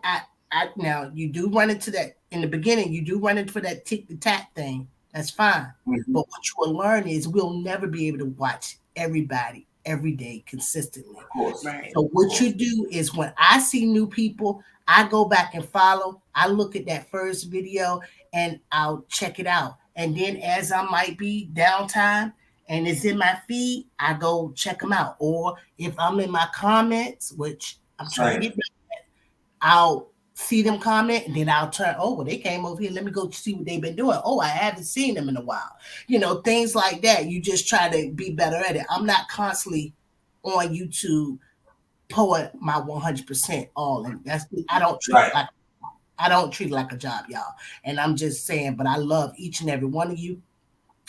now you do run into that in the beginning, you do run into that tick the tack thing. That's fine. Mm-hmm. But what you will learn is we'll never be able to watch everybody every day consistently. Of course. Right. So what you do is when I see new people, I go back and follow. I look at that first video and I'll check it out. And then as I might be downtime and it's in my feed, I go check them out. Or if I'm in my comments, which I'm trying to get back, I'll see them comment and then I'll turn, oh, well, they came over here. Let me go see what they've been doing. Oh, I haven't seen them in a while. Things like that. You just try to be better at it. I'm not constantly on YouTube pouring my 100% all in. I don't treat it like a job, y'all. And I'm just saying, but I love each and every one of you.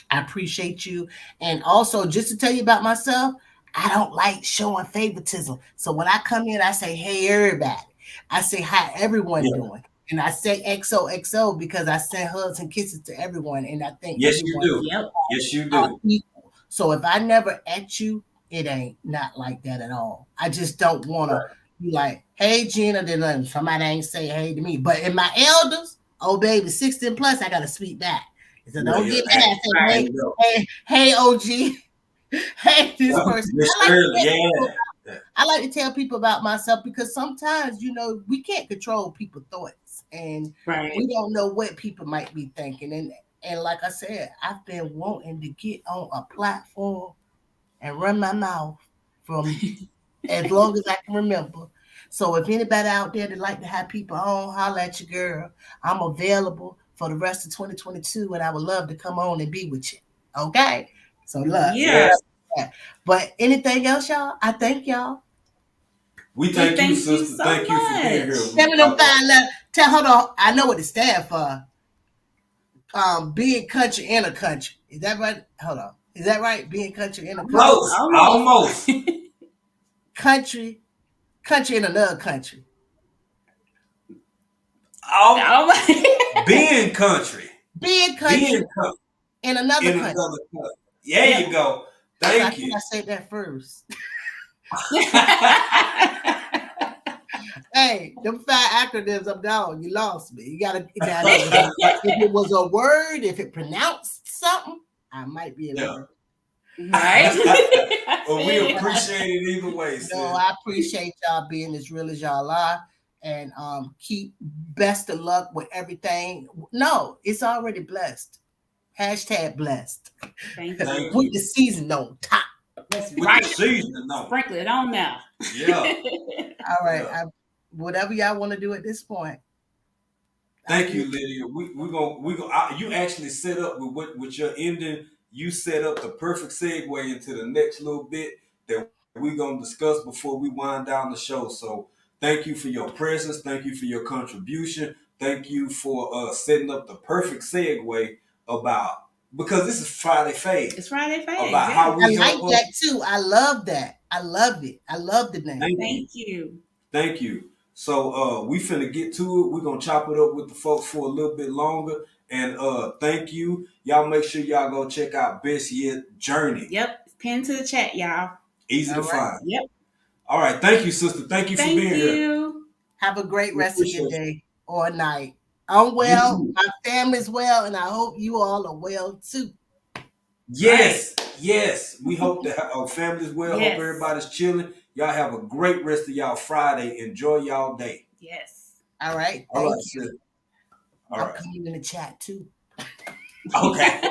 I appreciate you. And also, just to tell you about myself, I don't like showing favoritism. So when I come in, I say, hey, everybody. I say, how everyone doing? And I say XOXO because I send hugs and kisses to everyone. And I think yes, everyone you do. Yep. Yes, you do. Equal. So if I never at you, it ain't not like that at all. I just don't want to be like, hey, Gina, then somebody ain't say hey to me. But in my elders, oh, baby, 16 plus, I got to speak back. So don't get mad. Say, hey, OG. Hey, this person. I like to tell people about myself because sometimes, we can't control people's thoughts and we don't know what people might be thinking. And like I said, I've been wanting to get on a platform and run my mouth from as long as I can remember. So if anybody out there that like to have people on, holler at your girl. I'm available for the rest of 2022 and I would love to come on and be with you. Okay? So love. Yeah. But anything else, y'all? I thank y'all. We thank you, sister. So thank you for being here. Hold on. I know what it stands for. Being country in a country. Is that right? Hold on. Is that right? Being country in a country. Almost. country in another country. Being country. Being country in another country. There you go. Thank you. I said that first. Hey, them 5 acronyms, I'm gone. You lost me. You gotta. If it was a word, if it pronounced something, I might be able to. Right. Well, we appreciate it either way. No, I appreciate y'all being as real as y'all are, and keep best of luck with everything. No, it's already blessed. Hashtag blessed. Thank you. With the season on top. That's right. The season on. Sprinkle it on now. Yeah. All right. Yeah. Whatever y'all want to do at this point. Thank you, Lydia. We gonna. You actually set up with your ending. You set up the perfect segue into the next little bit that we're gonna discuss before we wind down the show. So thank you for your presence. Thank you for your contribution. Thank you for setting up the perfect segue about, because this is Friday Fade. It's Friday Fade. About how we I like help that too. I love that. I love it. I love the name. Thank you. Thank you. So we finna get to it. We're gonna chop it up with the folks for a little bit longer. And thank you. Y'all make sure y'all go check out Best Yet Journey. Yep. It's pinned to the chat, y'all. Easy to find. Yep. All right. Thank you, sister. Thank you for being here. Have a great rest of your day or night. I'm well. My family's well, and I hope you all are well too. Yes. Right. Yes. We hope that our family's well. Yes. Hope everybody's chilling. Y'all have a great rest of y'all Friday. Enjoy y'all day. Yes. All right. All Thank right. you. All right. Coming in the chat too. Okay.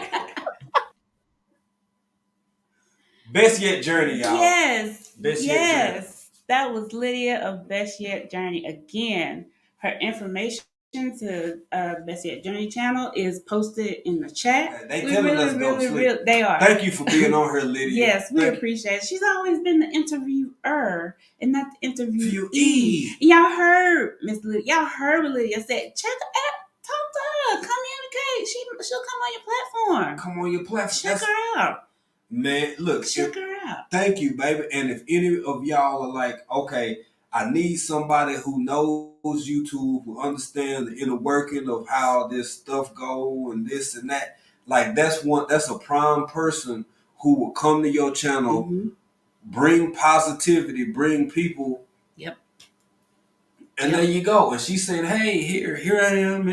Best Yet Journey, y'all. Yes. Best Yet Journey. That was Lydia of Best Yet Journey. Again, her information to Best Yet Journey channel is posted in the chat. They telling us go sleep. They are. Thank you for being on here, Lydia. Yes, we appreciate it. She's always been the interviewer and not the interviewee. Y'all heard Miss Lydia. Y'all heard what Lydia said. Check her out. Talk to her. Communicate. She'll come on your platform. Come on your platform. Check her out. Man, look. Check her out. Thank you, baby. And if any of y'all are like, okay, I need somebody who knows YouTube, who understands the inner working of how this stuff go and this and that, like that's a prime person who will come to your channel, bring positivity, bring people. Yep. And there you go. And she said, hey, here I am.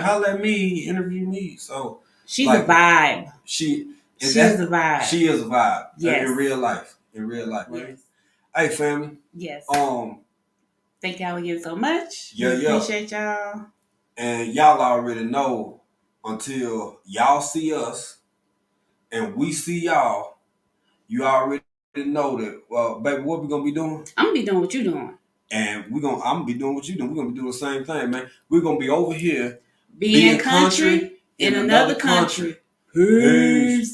Holla at me, interview me. So she's a vibe. She is a vibe. She is a vibe. Yes. In real life. Right? Yes. Hey, family. Yes. Thank y'all again so much. Yeah. Appreciate y'all. And y'all already know, until y'all see us and we see y'all, you already know that, well, baby, what we gonna be doing? I'm gonna be doing what you doing. And I'm gonna be doing what you doing. We're gonna be doing the same thing, man. We're gonna be over here being country in another country. Peace.